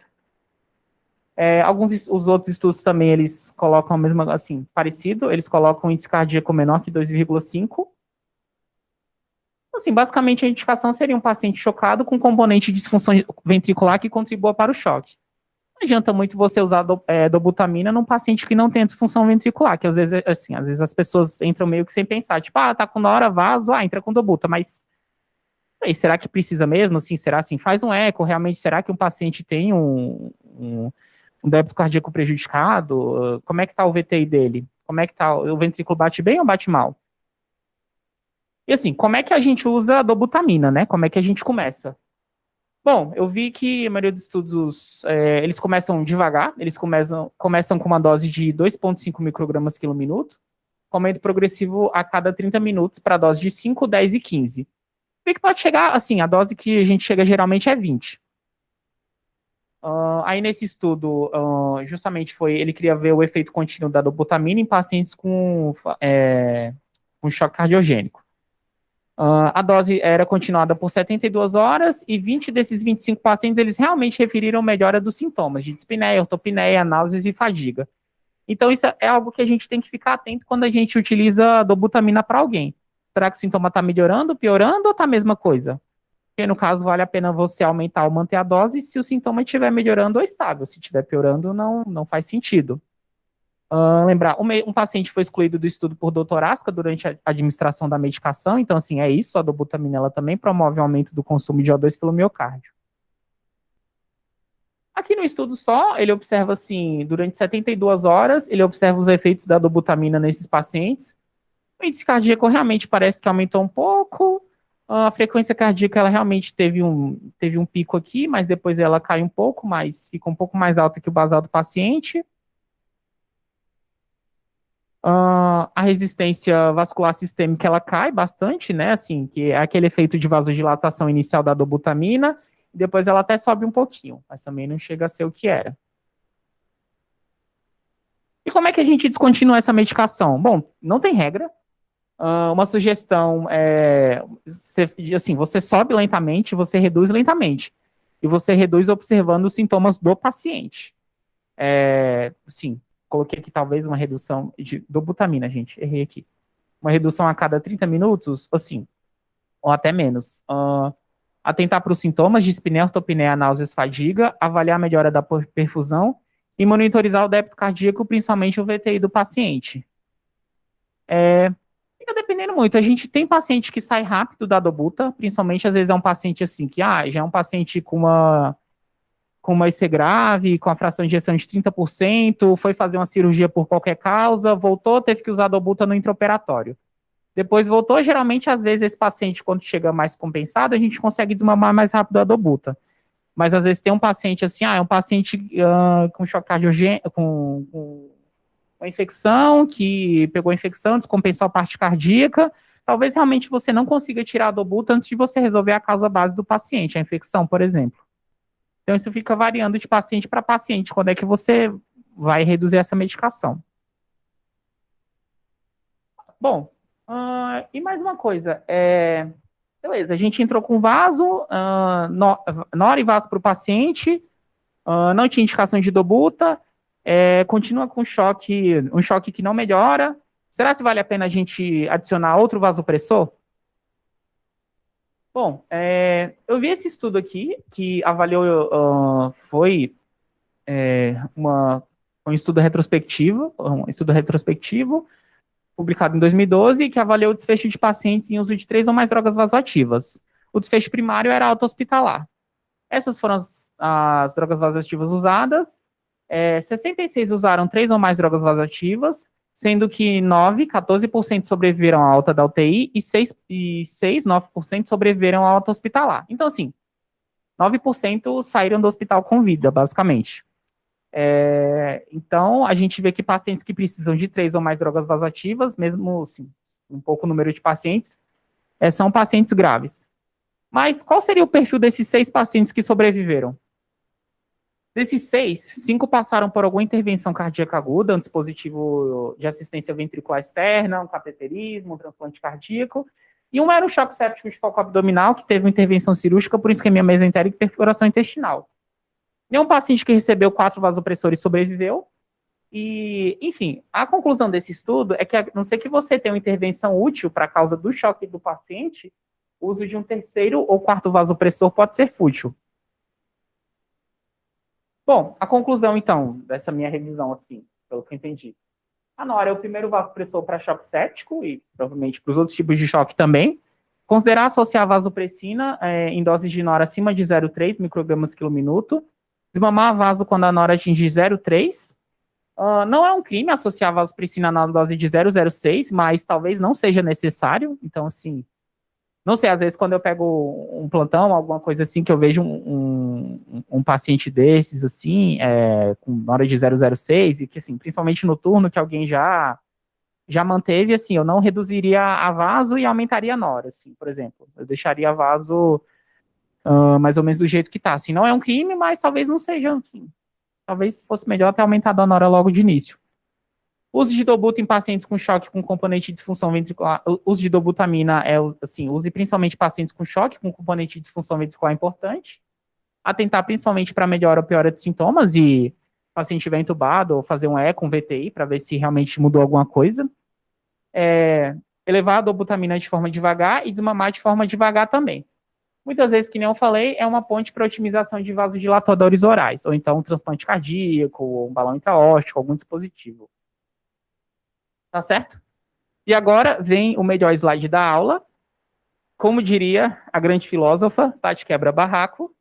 Speaker 1: Os outros estudos também, eles colocam a mesma, assim, parecido, eles colocam o índice cardíaco menor que 2,5. Assim, basicamente a indicação seria um paciente chocado com componente de disfunção ventricular que contribua para o choque. Não adianta muito você usar dobutamina num paciente que não tem disfunção ventricular, que às vezes, assim, às vezes as pessoas entram meio que sem pensar, tipo, tá com nora, vaso, entra com dobuta, mas aí, será que precisa mesmo? Assim, será assim? Faz um eco, realmente, será que um paciente tem um débito cardíaco prejudicado? Como é que tá o VTI dele? Como é que tá? O ventrículo bate bem ou bate mal? E assim, como é que a gente usa a dobutamina, né? Como é que a gente começa? Bom, eu vi que a maioria dos estudos, eles começam devagar, eles começam com uma dose de 2,5 microgramas quilo minuto, com aumento progressivo a cada 30 minutos para dose de 5, 10 e 15. Vi que pode chegar, assim, a dose que a gente chega geralmente é 20. Aí nesse estudo, justamente ele queria ver o efeito contínuo da dobutamina em pacientes com choque cardiogênico. A dose era continuada por 72 horas e 20 desses 25 pacientes, eles realmente referiram melhora dos sintomas de dispneia, ortopneia, náuseas e fadiga. Então, isso é algo que a gente tem que ficar atento quando a gente utiliza a dobutamina para alguém. Será que o sintoma está melhorando, piorando ou está a mesma coisa? Porque, no caso, vale a pena você aumentar ou manter a dose se o sintoma estiver melhorando ou estável. Se estiver piorando, não faz sentido. Lembrar, um paciente foi excluído do estudo por dor torácica durante a administração da medicação, então, assim, é isso, a dobutamina ela também promove o aumento do consumo de O2 pelo miocárdio. Aqui no estudo só, ele observa, assim, durante 72 horas, ele observa os efeitos da dobutamina nesses pacientes. O índice cardíaco realmente parece que aumentou um pouco, a frequência cardíaca, ela realmente teve um pico aqui, mas depois ela cai um pouco, mas fica um pouco mais alta que o basal do paciente. A resistência vascular sistêmica, ela cai bastante, né, assim, que é aquele efeito de vasodilatação inicial da dobutamina, e depois ela até sobe um pouquinho, mas também não chega a ser o que era. E como é que a gente descontinua essa medicação? Bom, não tem regra, Uma sugestão é, assim, você sobe lentamente, você reduz lentamente. E você reduz observando os sintomas do paciente. Sim, coloquei aqui talvez uma redução de dobutamina, gente, errei aqui. Uma redução a cada 30 minutos, assim, ou até menos. Atentar para os sintomas de dispneia, ortopneia, náuseas, fadiga, avaliar a melhora da perfusão e monitorizar o débito cardíaco, principalmente o VTI do paciente. Fica dependendo muito. A gente tem paciente que sai rápido da dobuta, principalmente às vezes é um paciente assim, que já é um paciente com uma IC grave, com a fração de ejeção de 30%, foi fazer uma cirurgia por qualquer causa, voltou, teve que usar a dobuta no intraoperatório. Depois voltou, geralmente, às vezes, esse paciente, quando chega mais compensado, a gente consegue desmamar mais rápido a dobuta. Mas, às vezes, tem um paciente assim, é um paciente com choque cardiogênico, com uma infecção, que pegou a infecção, descompensou a parte cardíaca, talvez realmente você não consiga tirar a dobuta antes de você resolver a causa base do paciente, a infecção, por exemplo. Então, isso fica variando de paciente para paciente, quando é que você vai reduzir essa medicação. Bom, e mais uma coisa, beleza, a gente entrou com vaso, nora e vaso para o paciente, não tinha indicação de dobuta, continua com choque, um choque que não melhora. Será que vale a pena a gente adicionar outro vasopressor? Bom, eu vi esse estudo aqui, que avaliou, foi um estudo retrospectivo, publicado em 2012, que avaliou o desfecho de pacientes em uso de 3 ou mais drogas vasoativas. O desfecho primário era auto-hospitalar. Essas foram as drogas vasoativas usadas. 66 usaram 3 ou mais drogas vasoativas, sendo que 14% sobreviveram à alta da UTI e 9% sobreviveram à alta hospitalar. Então, assim, 9% saíram do hospital com vida, basicamente. Então, a gente vê que pacientes que precisam de 3 ou mais drogas vasoativas, mesmo assim, um pouco número de pacientes, são pacientes graves. Mas qual seria o perfil desses 6 pacientes que sobreviveram? Desses 6, 5 passaram por alguma intervenção cardíaca aguda, um dispositivo de assistência ventricular externa, um cateterismo, um transplante cardíaco, e um era um choque séptico de foco abdominal, que teve uma intervenção cirúrgica por isquemia mesentérica e perfuração intestinal. Nenhum paciente que recebeu 4 vasopressores sobreviveu. E, enfim, a conclusão desse estudo é que, a não ser que você tenha uma intervenção útil para a causa do choque do paciente, o uso de um terceiro ou quarto vasopressor pode ser fútil. Bom, a conclusão, então, dessa minha revisão, assim, pelo que eu entendi. A nora é o primeiro vasopressor para choque séptico e provavelmente para os outros tipos de choque também. Considerar associar vasopressina em doses de nora acima de 0,3 microgramas quilo minuto. Desmamar vaso quando a nora atingir 0,3. Não é um crime associar vasopressina na dose de 0,06, mas talvez não seja necessário. Então, assim, não sei, às vezes quando eu pego um plantão, alguma coisa assim, que eu vejo um paciente desses, assim, com nora de 0,06, e que, assim, principalmente no turno, que alguém já manteve, assim, eu não reduziria a vaso e aumentaria a nora, assim, por exemplo. Eu deixaria a vaso mais ou menos do jeito que tá. Assim, não é um crime, mas talvez não seja, assim, talvez fosse melhor ter aumentado a nora logo de início. Uso de dobuta em pacientes com choque com componente de disfunção ventricular. O uso de dobutamina assim, use principalmente pacientes com choque com componente de disfunção ventricular importante. Atentar principalmente para melhora ou piora de sintomas e o paciente estiver entubado ou fazer um eco, um VTI, para ver se realmente mudou alguma coisa. Elevar a dobutamina de forma devagar e desmamar de forma devagar também. Muitas vezes, que nem eu falei, é uma ponte para otimização de vasodilatadores orais, ou então um transplante cardíaco, ou um balão intraórtico, algum dispositivo. Tá certo? E agora vem o melhor slide da aula. Como diria a grande filósofa, Tati Quebra-Barraco,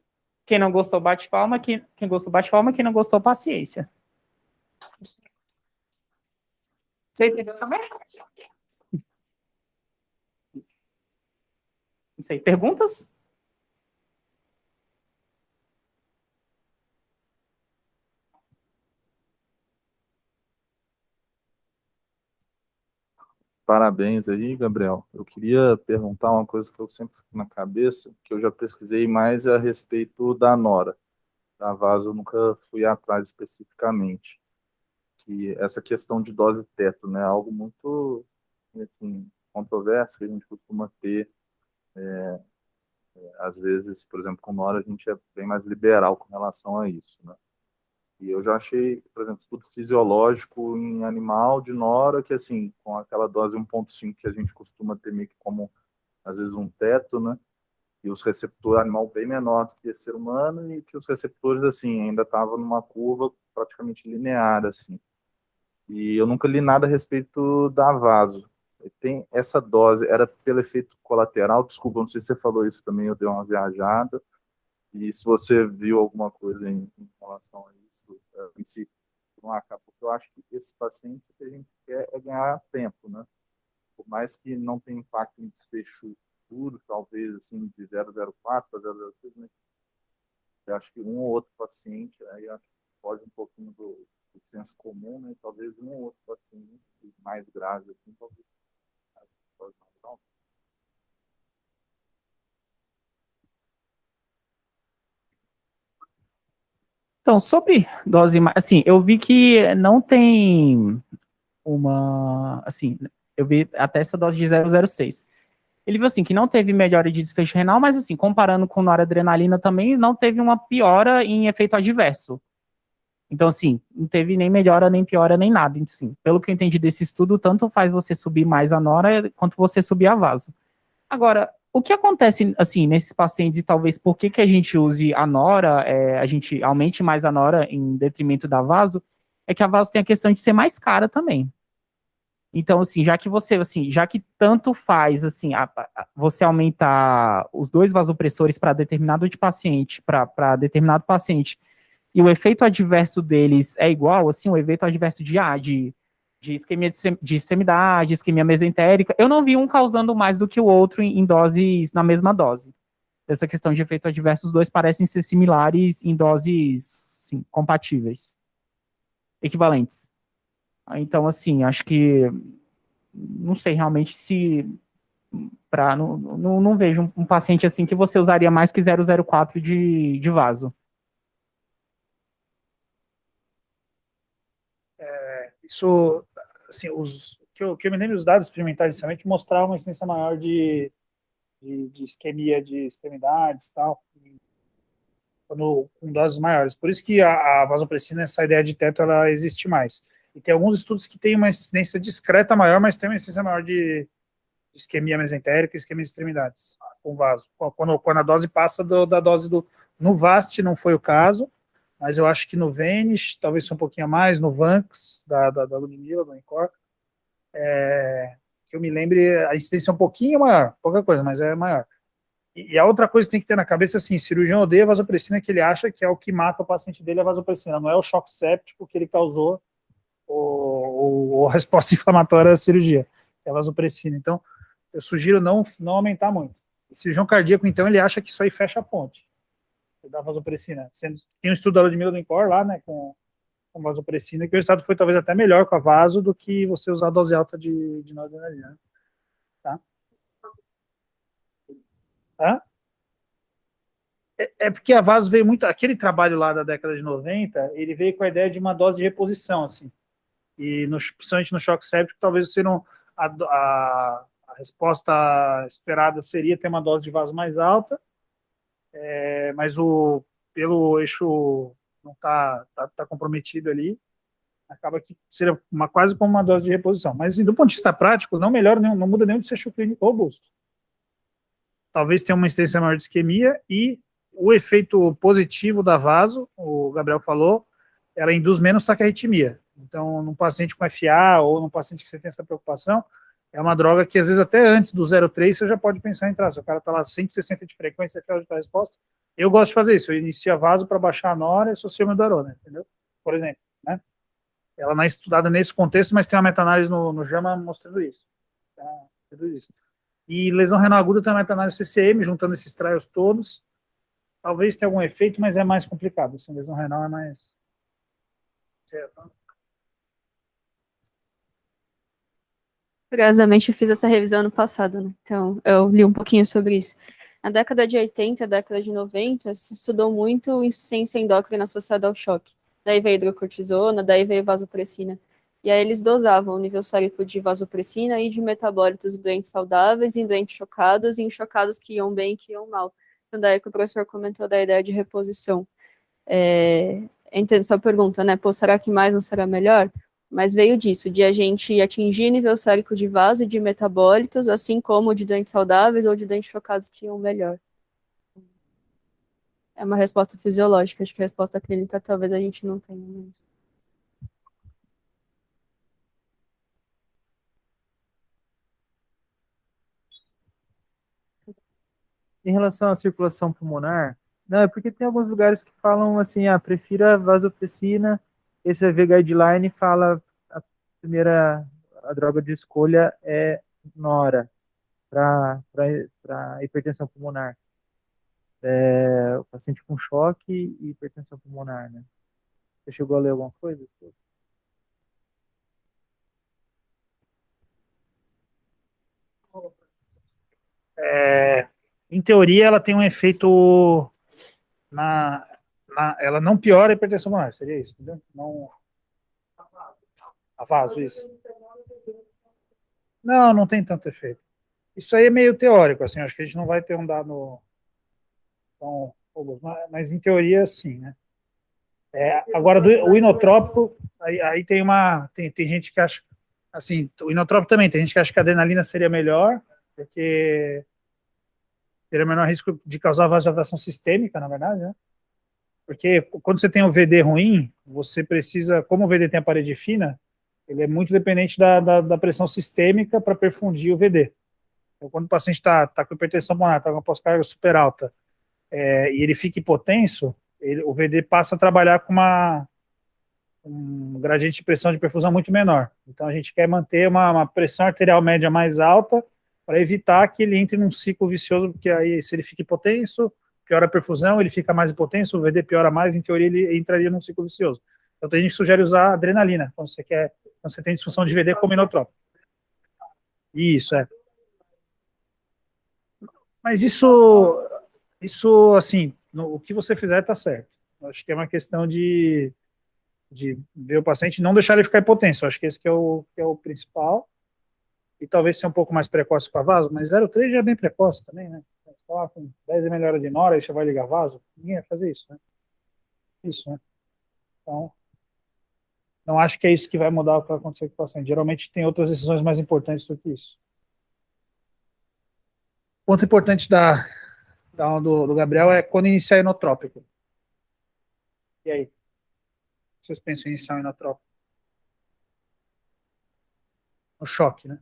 Speaker 1: quem não gostou, bate palma, quem gostou, bate palma, quem não gostou, paciência. Você entendeu também? Não sei, perguntas?
Speaker 2: Parabéns aí, Gabriel. Eu queria perguntar uma coisa que eu sempre fico na cabeça, que eu já pesquisei mais a respeito da nora. Da vaso eu nunca fui atrás especificamente. Que essa questão de dose teto, né? Algo muito, assim, controverso que a gente costuma ter, às vezes, por exemplo, com nora, a gente é bem mais liberal com relação a isso, né? E eu já achei, por exemplo, estudo fisiológico em animal de nora, que assim, com aquela dose 1,5 que a gente costuma ter meio que como, às vezes, um teto, né? E os receptores, animal bem menor do que esse ser humano, e que os receptores, assim, ainda estavam numa curva praticamente linear, assim. E eu nunca li nada a respeito da vaso. Tem essa dose, era pelo efeito colateral, desculpa, não sei se você falou isso também, eu dei uma viajada, e se você viu alguma coisa em relação a isso, em si, não acaba, porque eu acho que esse paciente que a gente quer é ganhar tempo, né? Por mais que não tenha impacto em desfecho duro, talvez assim, de 0,04 para 0,06, mas eu acho que um ou outro paciente, aí acho que pode um pouquinho do senso comum, né? Talvez um ou outro paciente mais grave, assim, talvez pode não.
Speaker 1: Então, sobre dose, assim, eu vi que não tem uma, assim, eu vi até essa dose de 0,06. Ele viu, assim, que não teve melhora de desfecho renal, mas, assim, comparando com noradrenalina também, não teve uma piora em efeito adverso. Então, assim, não teve nem melhora, nem piora, nem nada. Então, assim, pelo que eu entendi desse estudo, tanto faz você subir mais a nora, quanto você subir a vaso. Agora, o que acontece, assim, nesses pacientes, e talvez por que a gente use a nora, a gente aumente mais a nora em detrimento da vaso, é que a vaso tem a questão de ser mais cara também. Então, assim, já que você, assim, já que tanto faz, assim, você aumentar os dois vasopressores para determinado de paciente, para determinado paciente, e o efeito adverso deles é igual, assim, o efeito adverso de isquemia de extremidade, isquemia mesentérica, eu não vi um causando mais do que o outro em doses, na mesma dose. Essa questão de efeito adverso, os dois parecem ser similares em doses, sim, compatíveis, equivalentes. Então, assim, acho que não sei realmente se não vejo um paciente assim que você usaria mais que 0,04 de vaso.
Speaker 3: Isso, assim, que eu me lembro, os dados experimentais inicialmente mostravam uma incidência maior de isquemia de extremidades e tal, com doses maiores. Por isso que a vasopressina, essa ideia de teto, ela existe mais. E tem alguns estudos que têm uma incidência discreta maior, mas tem uma incidência maior de isquemia mesentérica e isquemia de extremidades com vaso. Quando a dose passa da dose do... No VAST não foi o caso, mas eu acho que no VENIS, talvez um pouquinho a mais, no VANCS, da Ludmilla, do Encore, que eu me lembre, a incidência é um pouquinho maior, pouca coisa, mas é maior. E a outra coisa que tem que ter na cabeça, assim, cirurgião odeia a vasopressina, que ele acha que é o que mata o paciente dele, a vasopressina, não é o choque séptico que ele causou ou a resposta inflamatória da cirurgia, é a vasopressina. Então, eu sugiro não aumentar muito. O cirurgião cardíaco, então, ele acha que isso aí fecha a ponte da vasopressina. Tem um estudo da Ludmilla do Incor lá, né, com vasopressina, que o resultado foi talvez até melhor com a vaso do que você usar a dose alta de noradrenalina, tá? Tá? É porque a vaso veio muito, aquele trabalho lá da década de 90, ele veio com a ideia de uma dose de reposição, assim, e principalmente no choque séptico, talvez você não, a resposta esperada seria ter uma dose de vaso mais alta, mas pelo eixo não tá comprometido ali, acaba que seria quase como uma dose de reposição. Mas, assim, do ponto de vista prático, não melhora, não muda nenhum desfecho clínico robusto. Talvez tenha uma incidência maior de isquemia e o efeito positivo da vaso, o Gabriel falou, ela induz menos taquiarritmia. Então, num paciente com FA ou num paciente que você tem essa preocupação, é uma droga que, às vezes, até antes do 0,3, você já pode pensar em entrar. Se o cara está lá 160 de frequência, FA de resposta, eu gosto de fazer isso. Eu inicio a vaso para baixar a nora e associo o medarona, entendeu? Por exemplo, né? Ela não é estudada nesse contexto, mas tem uma meta-análise no JAMA mostrando isso. Tá? Tudo isso. E lesão renal aguda tem uma meta-análise CCM, juntando esses trials todos. Talvez tenha algum efeito, mas é mais complicado. Assim, lesão renal é mais...
Speaker 4: Curiosamente, eu fiz essa revisão ano passado, né? Então, eu li um pouquinho sobre isso. Na década de 80, década de 90, se estudou muito insuficiência endócrina associada ao choque. Daí veio hidrocortisona, daí veio vasopressina. E aí eles dosavam o nível sérico de vasopressina e de metabólitos em doentes saudáveis, em doentes chocados e em chocados que iam bem e que iam mal. Então daí que o professor comentou da ideia de reposição. Entendo sua pergunta, né? Pô, será que mais não será melhor? Mas veio disso, de a gente atingir nível sérico de vaso e de metabólitos, assim como de doentes saudáveis ou de doentes chocados que iam melhor. É uma resposta fisiológica, acho que a resposta clínica talvez a gente não tenha mesmo.
Speaker 5: Em relação à circulação pulmonar, não, é porque tem alguns lugares que falam assim, prefira vasopressina, esse AV Guideline fala a droga de escolha é Nora para hipertensão pulmonar. O paciente com choque e hipertensão pulmonar, né? Você chegou a ler alguma coisa?
Speaker 3: Em teoria, ela tem um efeito ela não piora a hipertensão pulmonar, seria isso, entendeu? Não, a vaso, isso. Não tem tanto efeito. Isso aí é meio teórico, assim, acho que a gente não vai ter um dado tão robusto, mas em teoria, sim, né? Agora, o inotrópico, aí tem gente que acha, assim, o inotrópico também, tem gente que acha que a adrenalina seria melhor, porque teria menor risco de causar vasodilatação sistêmica, na verdade, né? Porque quando você tem um VD ruim, você precisa, como o VD tem a parede fina, ele é muito dependente da pressão sistêmica para perfundir o VD. Então, quando o paciente está com hipertensão pulmonar, está com uma pós-carga super alta, e ele fica hipotenso, o VD passa a trabalhar com um gradiente de pressão de perfusão muito menor. Então, a gente quer manter uma pressão arterial média mais alta para evitar que ele entre num ciclo vicioso, porque aí, se ele fica hipotenso, piora a perfusão, ele fica mais hipotenso, o VD piora mais, em teoria, ele entraria num ciclo vicioso. Então, a gente sugere usar adrenalina, quando você tem disfunção de VD como inotrópico. Isso, Mas isso assim, o que você fizer está certo. Eu acho que é uma questão de ver o paciente e não deixar ele ficar hipotenso. Eu acho que esse que é o principal. E talvez ser um pouco mais precoce com a vaso, mas 0,3 já é bem precoce também, né? Você tá lá com 10 ml de Nora e você vai ligar vaso. Ninguém vai fazer isso, né? Isso, né? Então, não acho que é isso que vai mudar o que vai acontecer com o paciente. Geralmente tem outras decisões mais importantes do que isso. Ponto importante do Gabriel é quando iniciar inotrópico. E aí? Vocês pensam em iniciar inotrópico? O choque, né?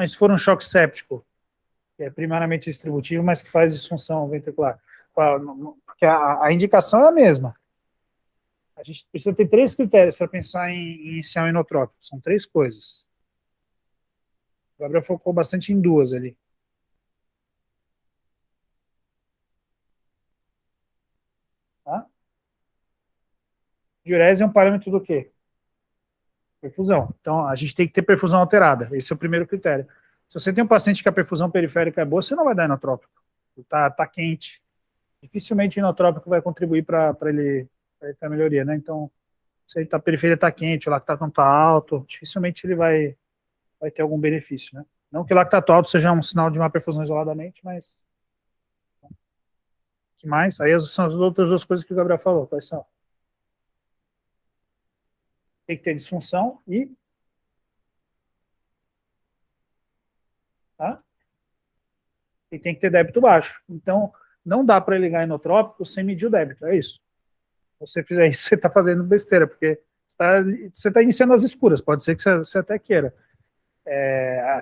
Speaker 3: Se for um choque séptico, que é primariamente distributivo, mas que faz disfunção ventricular, porque a indicação é a mesma. A gente precisa ter 3 critérios para pensar em iniciar um inotrópico. São 3 coisas. O Gabriel focou bastante em 2 ali. Tá? Diurese é um parâmetro do quê? Perfusão. Então, a gente tem que ter perfusão alterada. Esse é o primeiro critério. Se você tem um paciente que a perfusão periférica é boa, você não vai dar inotrópico. Tá quente. Dificilmente o inotrópico vai contribuir para ele ter a melhoria, né? Então, se a periferia está quente, o lactato não está alto, dificilmente ele vai ter algum benefício, né? Não que o lactato alto seja um sinal de uma perfusão isoladamente, mas... que mais? Aí são as outras 2 coisas que o Gabriel falou. Quais são? Tem que ter disfunção e... Tá? E tem que ter débito baixo. Então, não dá para ligar inotrópico sem medir o débito, é isso. Se você fizer isso, você está fazendo besteira, porque você tá iniciando as escuras, pode ser que você até queira.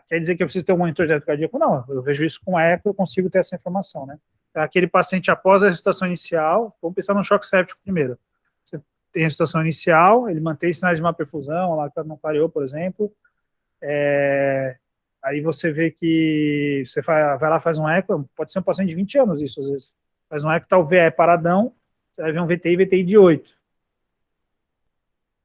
Speaker 3: Quer dizer que eu preciso ter um monitor de débito cardíaco? Não, eu vejo isso com eco, eu consigo ter essa informação, né? Aquele paciente após a ressuscitação inicial, vamos pensar no choque séptico primeiro. Você tem a ressuscitação inicial, ele mantém sinais de má perfusão, lá que não clareou, por exemplo, aí você vê que você vai lá, faz um eco, pode ser um paciente de 20 anos isso, às vezes. Faz um eco, tá o VE paradão, você vai ver um VTI de 8.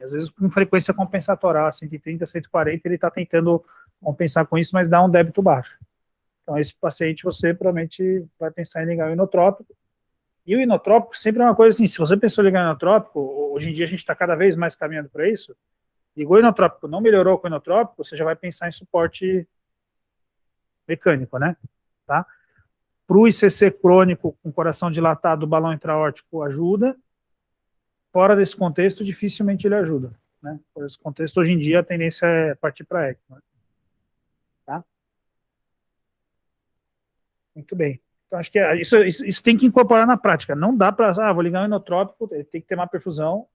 Speaker 3: Às vezes, com frequência compensatória, 130, 140, ele está tentando compensar com isso, mas dá um débito baixo. Então, esse paciente, você provavelmente vai pensar em ligar o inotrópico. E o inotrópico sempre é uma coisa assim, se você pensou em ligar o inotrópico, hoje em dia a gente está cada vez mais caminhando para isso, ligou o inotrópico, não melhorou com o inotrópico, você já vai pensar em suporte mecânico, né? Tá? Para o ICC crônico com coração dilatado, o balão intraórtico ajuda. Fora desse contexto, dificilmente ele ajuda. Né? Por esse contexto, hoje em dia, a tendência é partir para ECMO. Né? Tá? Muito bem. Então, acho que isso tem que incorporar na prática. Não dá para, vou ligar um inotrópico, tem que ter má perfusão,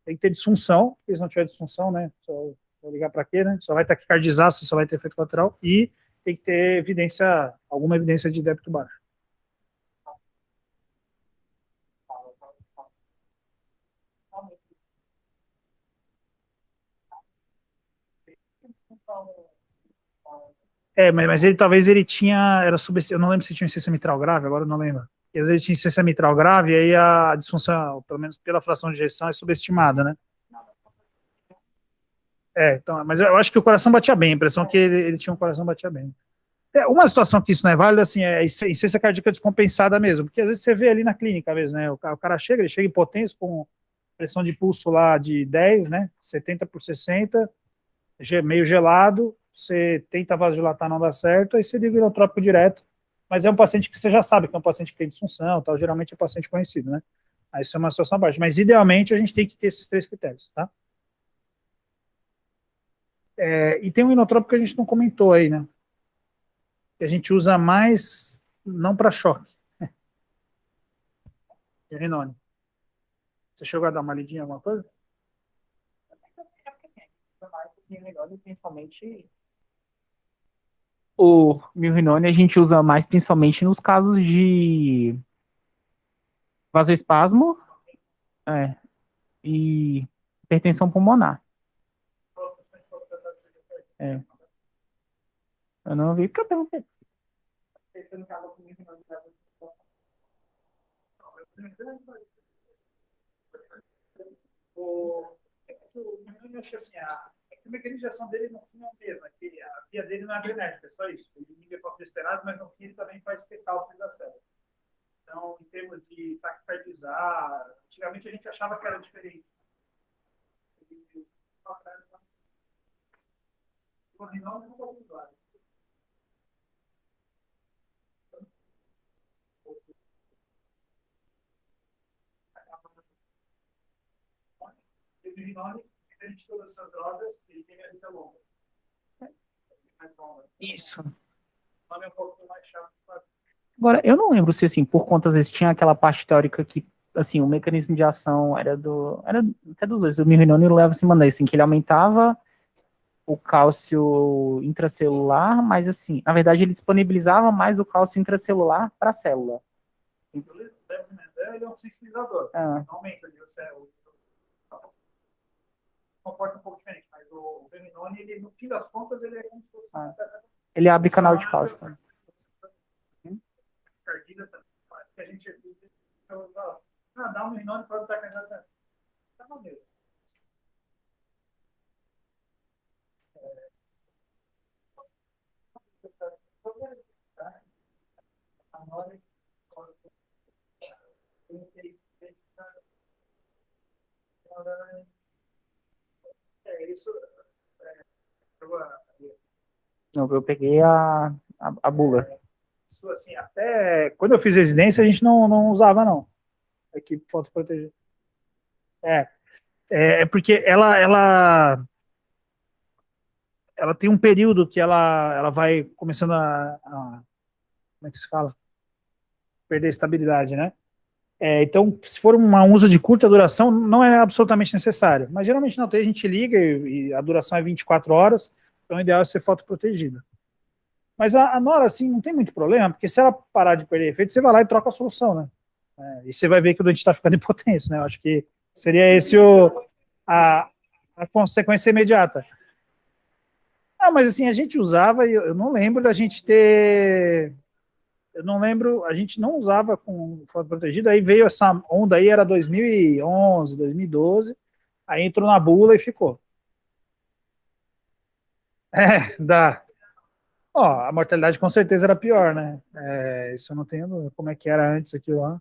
Speaker 3: tem que ter disfunção, se não tiver disfunção, né? Só vou ligar para quê, né? Só vai taquicardizar, se só vai ter efeito colateral, e tem que ter evidência, alguma evidência de débito baixo. Mas ele talvez ele tinha, eu não lembro se tinha insuficiência mitral grave, agora eu não lembro. Às vezes ele tinha insuficiência mitral grave, e aí a disfunção, pelo menos pela fração de ejeção, é subestimada, né? Então, mas eu acho que o coração batia bem, a impressão é que ele tinha um coração batia bem. Uma situação que isso não é válido, assim, é insuficiência cardíaca descompensada mesmo, porque às vezes você vê ali na clínica mesmo, né? O cara chega, ele chega impotência com pressão de pulso lá de 10, né? 70 por 60, meio gelado, você tenta vasodilatar, não dá certo, aí você liga o inotrópico direto, mas é um paciente que você já sabe que é um paciente que tem disfunção, tal, geralmente é paciente conhecido, né? Aí isso é uma situação baixa, mas idealmente a gente tem que ter esses 3 critérios, tá? E tem um inotrópico que a gente não comentou aí, né? Que a gente usa mais, não para choque. Rinone. Você chegou a dar uma lidinha em alguma coisa?
Speaker 1: Principalmente o milrinone a gente usa mais principalmente nos casos de vasoespasmo e hipertensão pulmonar. Eu não vi porque eu perguntei.
Speaker 3: A mecanização dele não tinha o mesmo, a via dele não é adrenérgica, é só isso. Ele liga para o esterado, mas no fim ele também faz decálculo da célula. Então, em termos de taquicardizar, antigamente a gente achava que era diferente. O rinone, diferente de todas essas drogas, ele tem a vida longa.
Speaker 1: Isso.
Speaker 3: O nome é um pouco mais chato.
Speaker 1: Agora, eu não lembro se, assim, por conta, às vezes, tinha aquela parte teórica que, assim, o mecanismo de ação era até dos dois, o milrinone leva esse maneira, assim, que ele aumentava o cálcio intracelular, mas, assim, na verdade, ele disponibilizava mais o cálcio intracelular para a célula.
Speaker 3: Ele é um sensibilizador. Aumenta ali o céu. Comporta um pouco diferente, mas o Verminone, ele, no fim das contas, ele é como se fosse...
Speaker 1: Ele abre canal de cálcio.
Speaker 3: Cardíaca também, que a gente dá um Verminone para botar cardíaca. Tá maneiro. Isso.
Speaker 1: Não, eu peguei a bula.
Speaker 3: Isso, assim, até quando eu fiz residência, a gente não usava, não. Equipe fotoprotegida. Porque ela tem um período que ela vai começando como é que se fala? Perder a estabilidade, né? Então, se for um uso de curta duração, não é absolutamente necessário. Mas geralmente na UTI a gente liga e a duração é 24 horas, então o ideal é ser fotoprotegida. Mas a Nora, assim, não tem muito problema, porque se ela parar de perder efeito, você vai lá e troca a solução, né? E você vai ver que o doente está ficando impotente, né? Eu acho que seria esse a consequência imediata. Mas assim, a gente usava, e eu não lembro da gente ter... Eu não lembro, a gente não usava com foto protegida, aí veio essa onda aí, era 2011, 2012, Aí entrou na bula e ficou. Dá. Ó, a mortalidade com certeza era pior, né? Isso eu não tenho como é que era antes aqui lá.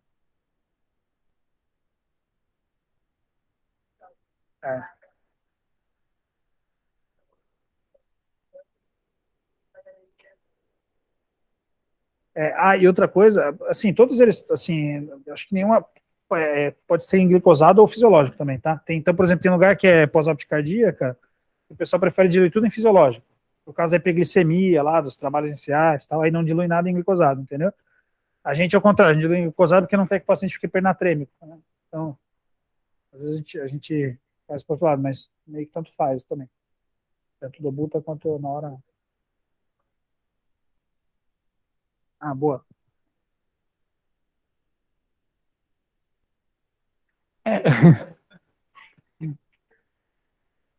Speaker 3: É. E outra coisa, assim, todos eles, assim, acho que nenhuma pode ser em glicosado ou fisiológico também, tá? Então, por exemplo, tem lugar que é pós-óptica cardíaca, o pessoal prefere diluir tudo em fisiológico. Por causa da hiperglicemia lá, dos trabalhos iniciais e tal, aí não dilui nada em glicosado, entendeu? A gente, ao contrário, a gente dilui em glicosado porque não quer que o paciente fique hipernatrêmico, né? Então, às vezes a gente faz para outro lado, mas meio que tanto faz também. Tanto do buta quanto na hora. Ah, boa.
Speaker 1: É.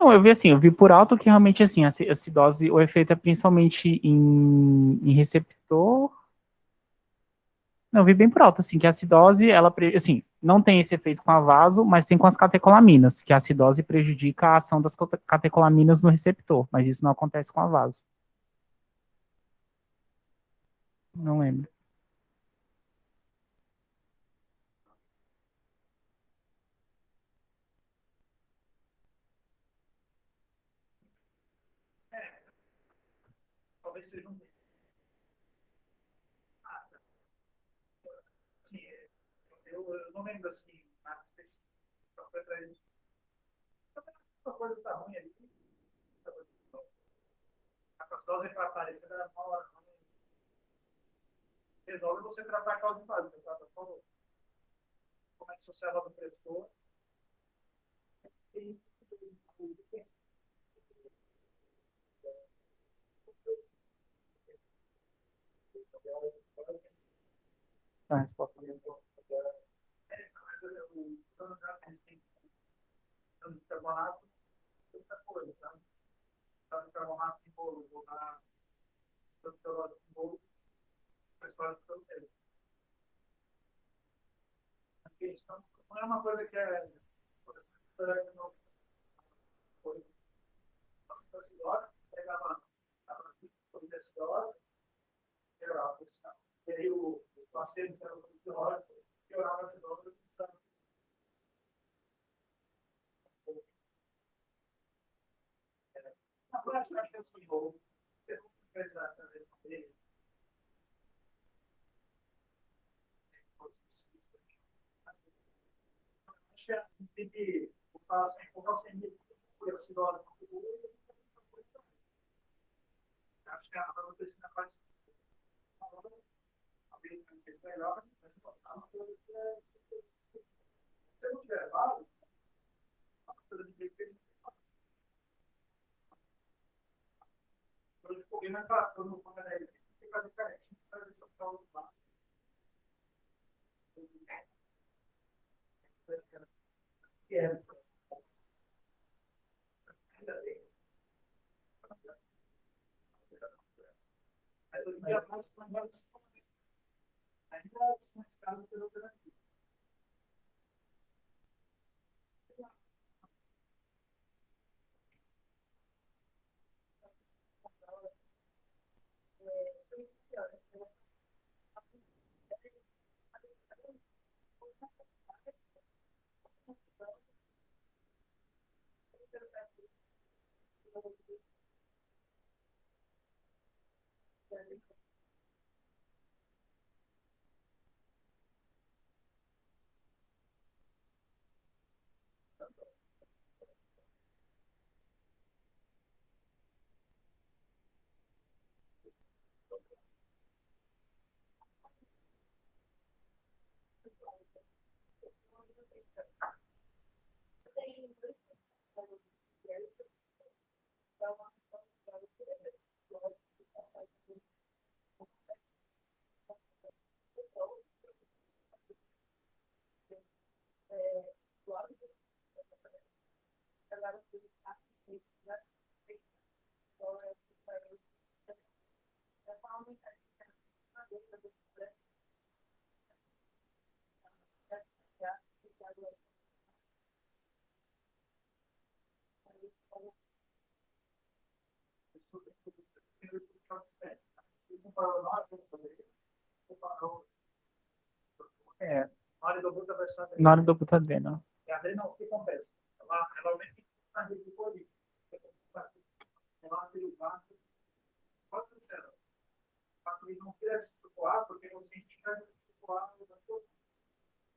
Speaker 1: Não, eu vi assim, eu vi por alto que realmente assim, a acidose, o efeito é principalmente em receptor. Não, eu vi bem por alto, assim, que a acidose, ela, assim, não tem esse efeito com a vaso, mas tem com as catecolaminas, que a acidose prejudica a ação das catecolaminas no receptor, mas isso não acontece com a vaso. Não lembro.
Speaker 3: Talvez seja um. Assim, eu não lembro assim, nada específico. Só foi pra isso. Uma coisa tá ruim ali. A costose para aparecer da hora. Resolve você tratar a causa de base. Você trata como é social do professor. E
Speaker 1: A resposta é
Speaker 3: tanto de carbonato, outra coisa, sabe? Tanto de carbonato em bolo, vou dar tanto de carbonato em bolo, pessoal de todo tempo. Não é uma coisa que é. Não foi. Assim, hora, pegava a decisão, melhorava a posição. E aí o acerto que era o hora, piorava a decisão. Na prática, acho que assim, o acho que tem que colocar o CNI por esse dólar. Acho que a medicina faz talvez melhor, mas se não tiver errado, a coisa de repente, o problema é que todo mundo põe na ele, tem que fazer diferente, para ver se eu falo lá. Que é, ainda bem. Mas hoje em dia, mais ainda são escasos pela alternativa. É, na
Speaker 1: Na hora do butadeno.
Speaker 3: adrenal, o que acontece? Ela aumenta a rede de polícia. Ela tem o vaso, pode ser. Ele não quer se preocupar, porque o cientista vai se preocupar,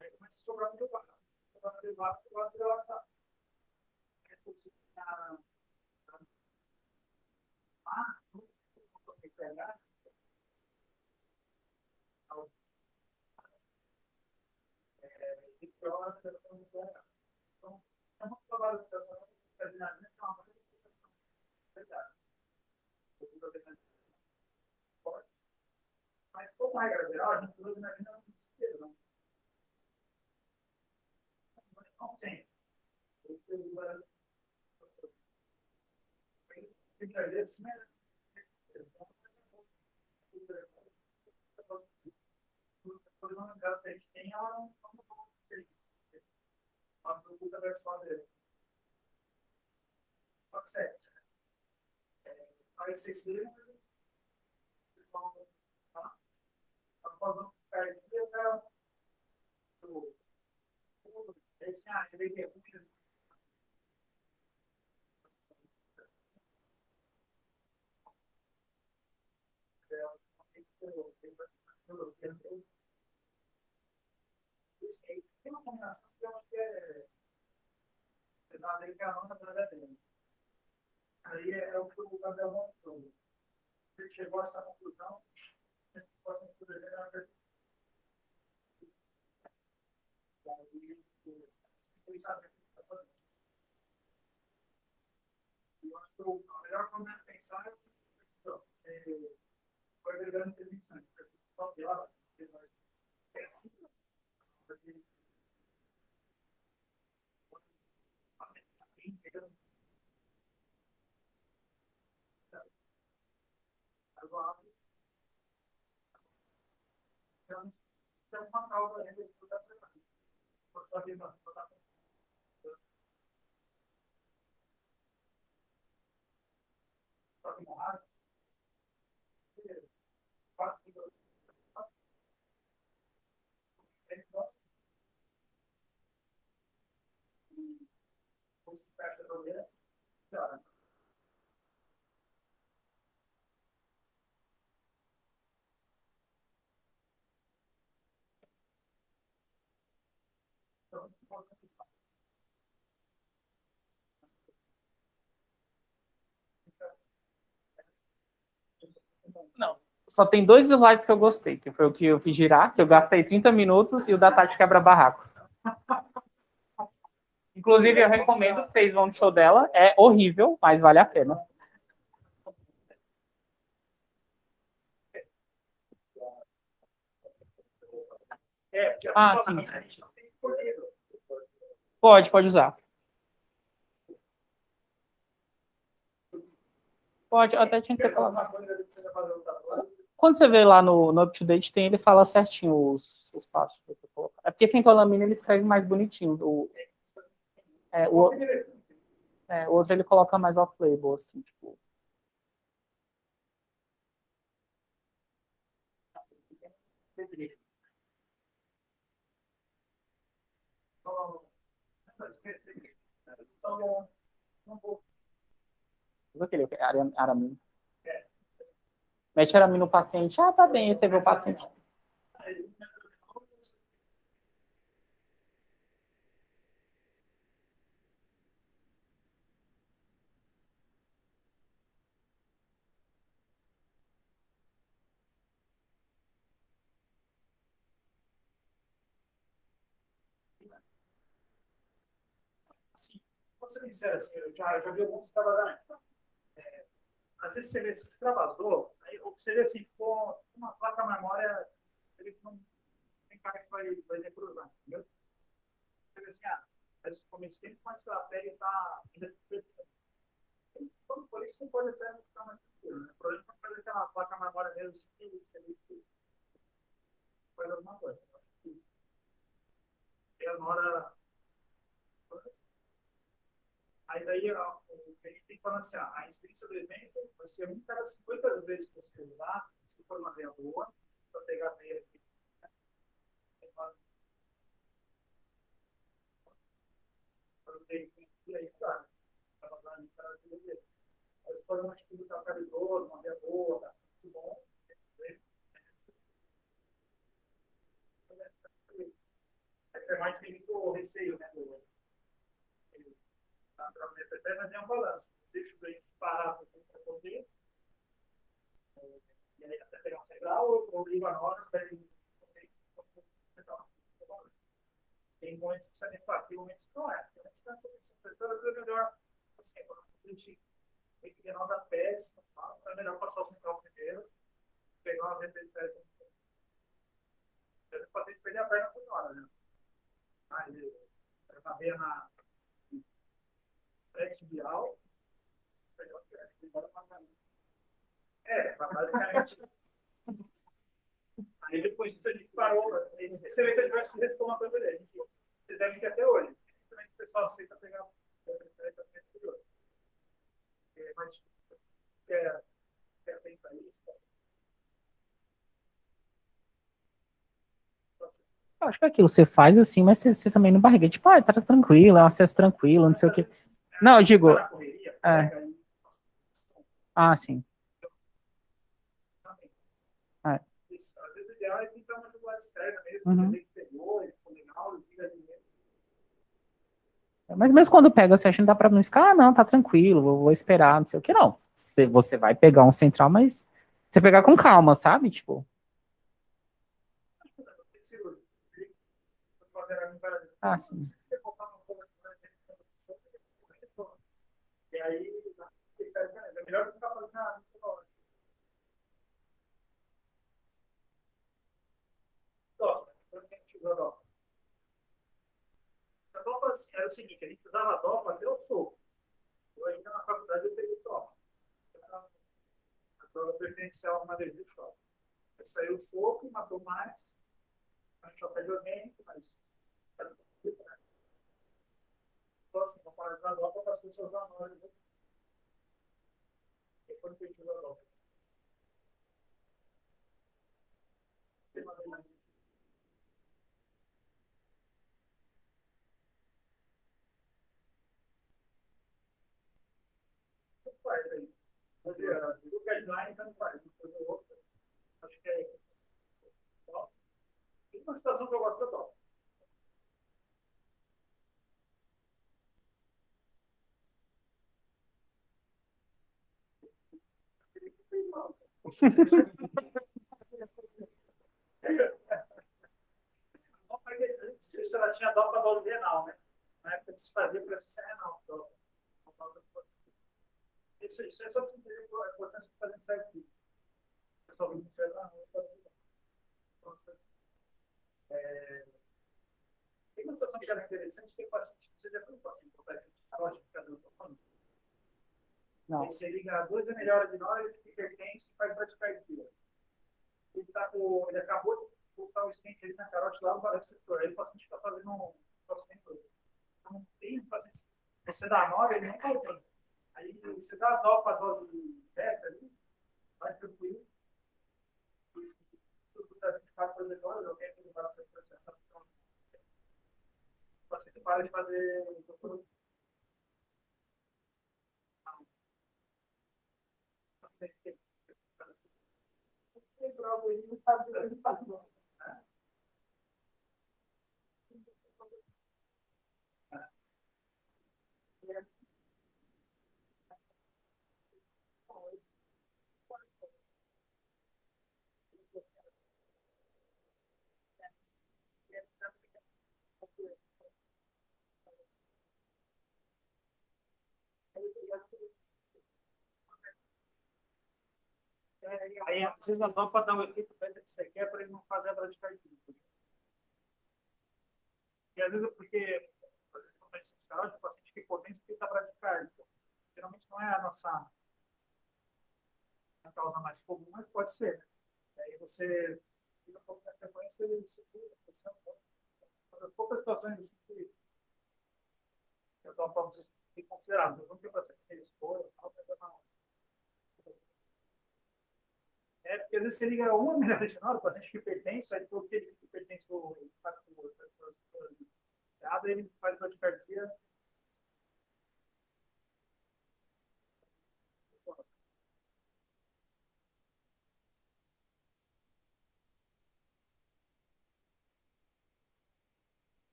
Speaker 3: aí começa a sobrar muito vaso. Sobrar muito vaso, o vaso vai lá, tá. Mas como a regra geral, a gente usa na vida não desespero, não. Não tem. Você usa. Tem que ver assim, né? Por uma grau que a gente tem, ela não tem. Ela procura a versão dele. Pode ser. Aí vocês lembram, tá? Após um perdido, esse ele é muito. Tem uma combinação que eu acho que é da americana da dele. Aí é o que o Gabriel mostrou. Ele chegou a essa conclusão, ele pode escrever na verdade. Ele sabe o que está fazendo. Eu acho que a melhor forma de pensar é foi agregando intervenções. Só pior, então, uma causa ainda que está preparando. Por sua vida,
Speaker 1: Não. Só tem dois slides que eu gostei, que foi o que eu fiz girar, que eu gastei 30 minutos, e o da Tati Quebra-Barraco. Inclusive, eu recomendo que vocês vão no show dela. É horrível, mas vale a pena. Ah, sim. Pode usar. Pode, até tinha que ter colocado. Quando você vê lá no UpToDate, ele fala certinho os passos que você colocar. É porque fentolamina ele escreve mais bonitinho. O outro ele coloca mais off-label, assim, tipo. Usa aquele aramino. Mete aramino no paciente. Ah, tá bem, aí você vê o paciente.
Speaker 3: assim, vou ser sincero, assim, eu já vi alguns trabalhar. Às vezes você vê se extravasou, aí você vê assim, com uma placa memória, ele não tem cara que vai recruzar, entendeu? Você vê assim, mas no começo tempo, mas a pele está ainda. Quando for isso, você pode até ficar mais tranquilo, né? O problema é fazer aquela placa memória mesmo, assim, que você vê que faz alguma coisa. E na hora. Aí daí a gente tem que falar assim, a incidência do evento vai ser 1 cada 50 vezes que você usar, se for uma veia boa, para pegar a veia aqui. E aí, claro, está usando isso para fazer. Mas se for uma atitude calidosa, uma veia boa, tá muito bom. É mais tem muito receio, né? Mas é um balanço. Deixa o doente parar para poder. E aí, até pegar um central, ou liga a nota, tem momentos que você tem que falar, tem momentos que não é. Tem momentos que não é melhor. Assim, quando a gente tem que ver da péssima, é melhor passar o central primeiro, pegar uma vez de pé. O paciente perder a perna por hora, né? Aí, na veia na pré-tibial, perdeu a perna. Basicamente. Aí depois disso a gente parou. Você vê que a gente vai se retomar para ver. Você deve ter até hoje. Também o pessoal aceita pegar a anterior. Mas quer pensar isso?
Speaker 1: Eu acho que é aquilo, você faz assim, mas você também não barriga. Tipo, tá tranquilo, é um acesso tranquilo, não sei o quê. Não, eu digo. Sim.
Speaker 3: Às vezes o ideal é pintar uma jugular externa mesmo, você vê que pegou, ele ficou legal, ele fica ali mesmo.
Speaker 1: Mas mesmo quando pega, você acha que não dá pra não ficar, não, tá tranquilo, vou esperar, não sei o que, não. Você vai pegar um central, mas você pegar com calma, sabe? Tipo. Sim.
Speaker 3: E aí, é melhor ficar fazendo nada. A dopa era o seguinte, a gente usava a dopa até o soco. Eu ainda na faculdade eu peguei dopa. A prova preferencial uma vez de choque. Aí saiu o soco, matou mais. A gente só pegou orgânico, mas... Então, assim, vou parar a dopa para as pessoas da hora. Depois que a gente usa a dopa. Faz aí. O guideline não faz, acho que é. Tem uma situação que eu gosto da top. Isso ela tinha dó para dose renal, né? Na época de se fazer para ser renal. Isso é só para entender a importância de fazer isso aqui. Pessoal, não sei lá. Tem uma situação que era interessante, que o paciente, você já foi um paciente com paciente carótico, que eu estou falando. Não. Aí você liga a 2, é melhor de nós, ele fica hipertenso e faz bradicardia. Ele acabou de botar o stent ali na carótida lá no baroreceptor. Aí o paciente está fazendo um procedimento. Então, tem um paciente, você dá a nora, ele não está ouvindo. Aí você dá a dó para a dose de beta ali, vai tranquilo. Se você 24 horas, alguém aqui no baroreceptor, o paciente para de fazer. Aí, às vezes, a dopa dá um efeito beta que você quer para ele não fazer a bradicardia. E às vezes, porque, por exemplo, o paciente que potência fica bradicardia. Geralmente não é a nossa causa mais comum, mas pode ser. Né? Aí você fica um pouco na frequência e você cura a pressão. Poucas situações assim que Eu estou falando que vocês considerados. Eu não tenho para ser escolha, porque às vezes você liga uma melhor regional, o paciente que pertence, aí porque ele que pertence ao ele faz bradicardia.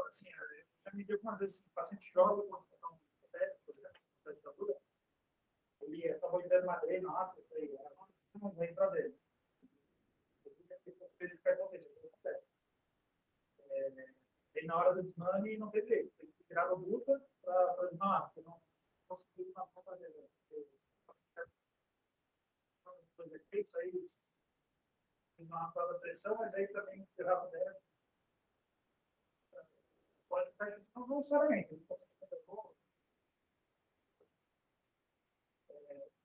Speaker 3: Assim, eu já me deu algumas vezes que o paciente joga com uma função séria, por exemplo, da ditadura, ele acabou de ver uma greve no ato, eu falei, não vem para ver. Ele faz uma vez, isso acontece. Aí na hora do desmame não teve jeito, tem que tirar a luta para desmamar, porque não conseguiu não fazer. Os efeitos aí, tem uma prova de pressão, mas aí também tirava dela. Pode ficar, não necessariamente, ele consegue fazer gol.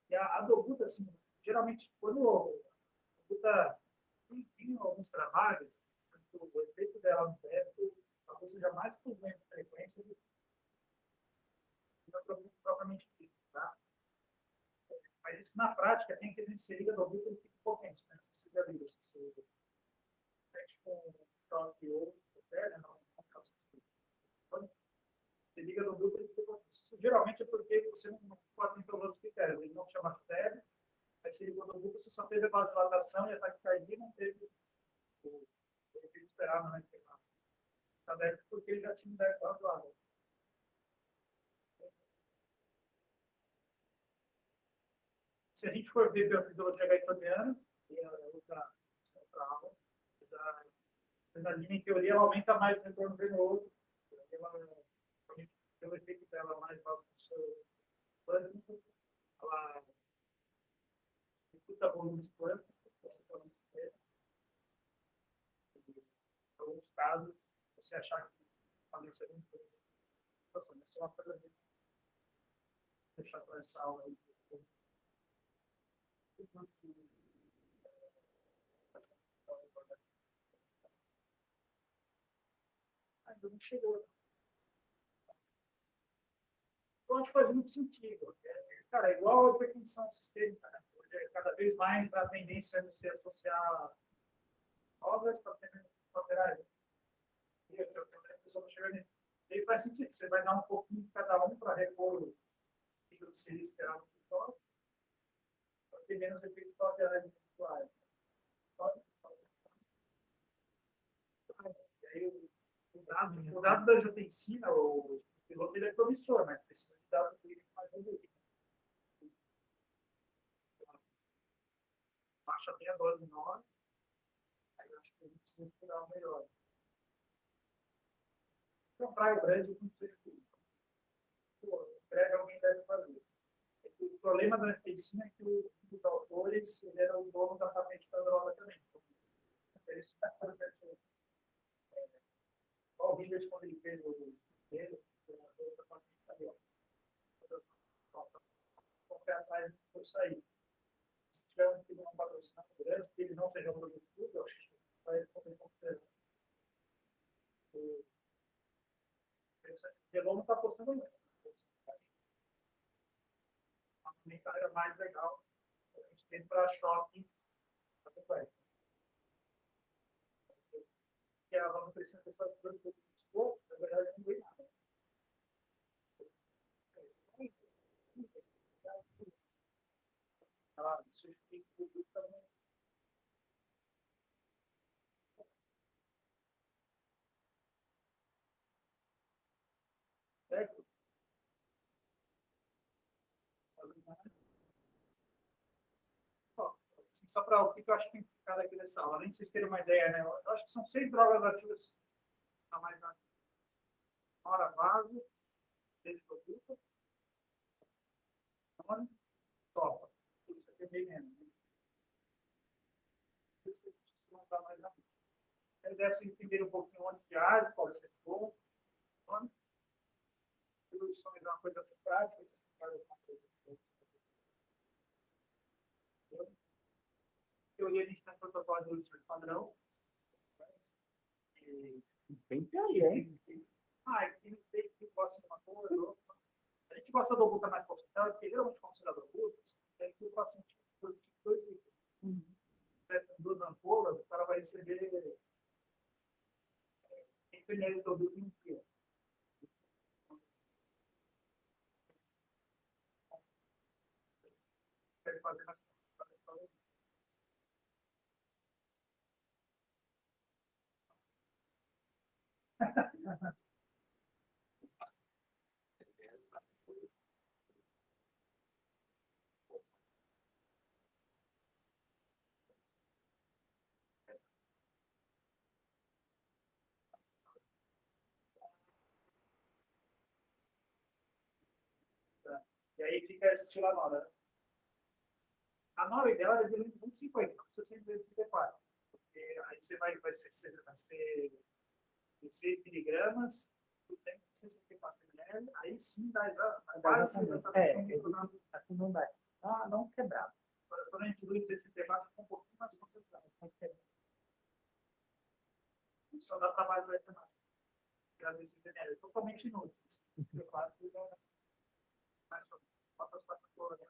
Speaker 3: E a dobuta, assim, geralmente, quando a dobuta tem alguns trabalhos, o efeito dela no teto talvez seja mais por menos frequência do que o produto propriamente dito, tá? Mas isso na prática tem que a gente se liga do dobuta e fica potente, né? Se você já viu, se você mexe com o choque ou não se liga no grupo, isso geralmente é porque você não pode ter todos os critérios, ele não chama febre, aí se ligou no grupo, você só teve a vasodilatação e ataque cardíaco, não teve o efeito esperado, né? Está aberto porque ele já tinha aberto a lado. Se a gente for ver pela fisiologia gaitoniana, e a outra aula, a adrenalina, em teoria, ela aumenta mais o retorno venoso, pelo efeito dela mais vasoconstrutivo, ela disputa volumes quânticos, você pode ter. Em alguns casos, você achar que a doença é muito importante. Isso é uma coisa de deixar para essa aula aí. Ainda não chegou. Então, acho que faz muito sentido. Cara, é igual a hipertensão sistêmica, né? Cada vez mais a tendência é você associar obras para laterais. E a pessoa chega nisso. E aí faz sentido. Você vai dar um pouquinho de cada um para repor o que seria esperado no solo, para ter menos efeitos colaterais individuais. E aí, o dado da angiotensina, o piloto, ele é promissor, mas precisa de dados clínicos mais evoluídos. Baixa bem a dose menor, mas acho que a gente precisa estudar o melhor. Então, praia grande com seus estudos. Breve alguém deve fazer. O problema da angiotensina é que os autores eram o dono da patente da droga também. Então, eles ficaram o Rivers, quando ele fez o dele, outra patente da droga. Qualquer atrás foi sair. tiver um patrocinador grande, que ele não seja um produto público, eu acho que vai poder considerar. O Delon não está apostando muito. A comentária mais legal que a gente tem para shopping, que a nova precisa ter feito um pouco de esforço, na verdade, não veio nada. Isso explica tudo também. Certo? Assim, só para o que eu acho que tem que ficar daqui dessa aula, além de vocês terem uma ideia, né? Eu acho que são 6 drogas ativas a mais na hora vaso, desse produto, topa. Isso aqui é bem menos. Isso aqui não dá mais na. Ele deve se entender um pouquinho onde que age, qual vai ser bom, onde. Solução é uma coisa prática, teoria a gente tem protocolo de evolução de padrão.
Speaker 1: Bem teoria, hein?
Speaker 3: Quem tem que gosta de uma coisa, outra. A gente gosta do Guta mais concentrado, porque geralmente considerador Guta, tem que o paciente duas ampolas, o cara vai receber entre ml produto e 1 quilo. Quer fazer mais. E aí fica esse a nora. Né? A nora ideal é de 1,50, 1,64. Aí você vai ser 16 miligramas, tu tem 64 ml, aí sim dá exatamente.
Speaker 5: Assim não dá. Não quebrado.
Speaker 3: Quando a gente usa 64, fica um pouquinho mais concentrado. Só dá trabalho para essa nota. É totalmente inútil. 64 é mais ou menos 4 horas.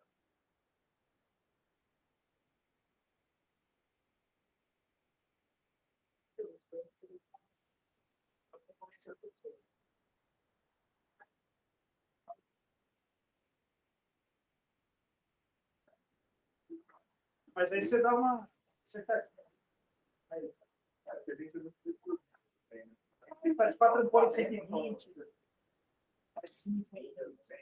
Speaker 3: Mas aí você dá uma. Você faz 4 ampolas de 120, faz 5 ainda, não sei.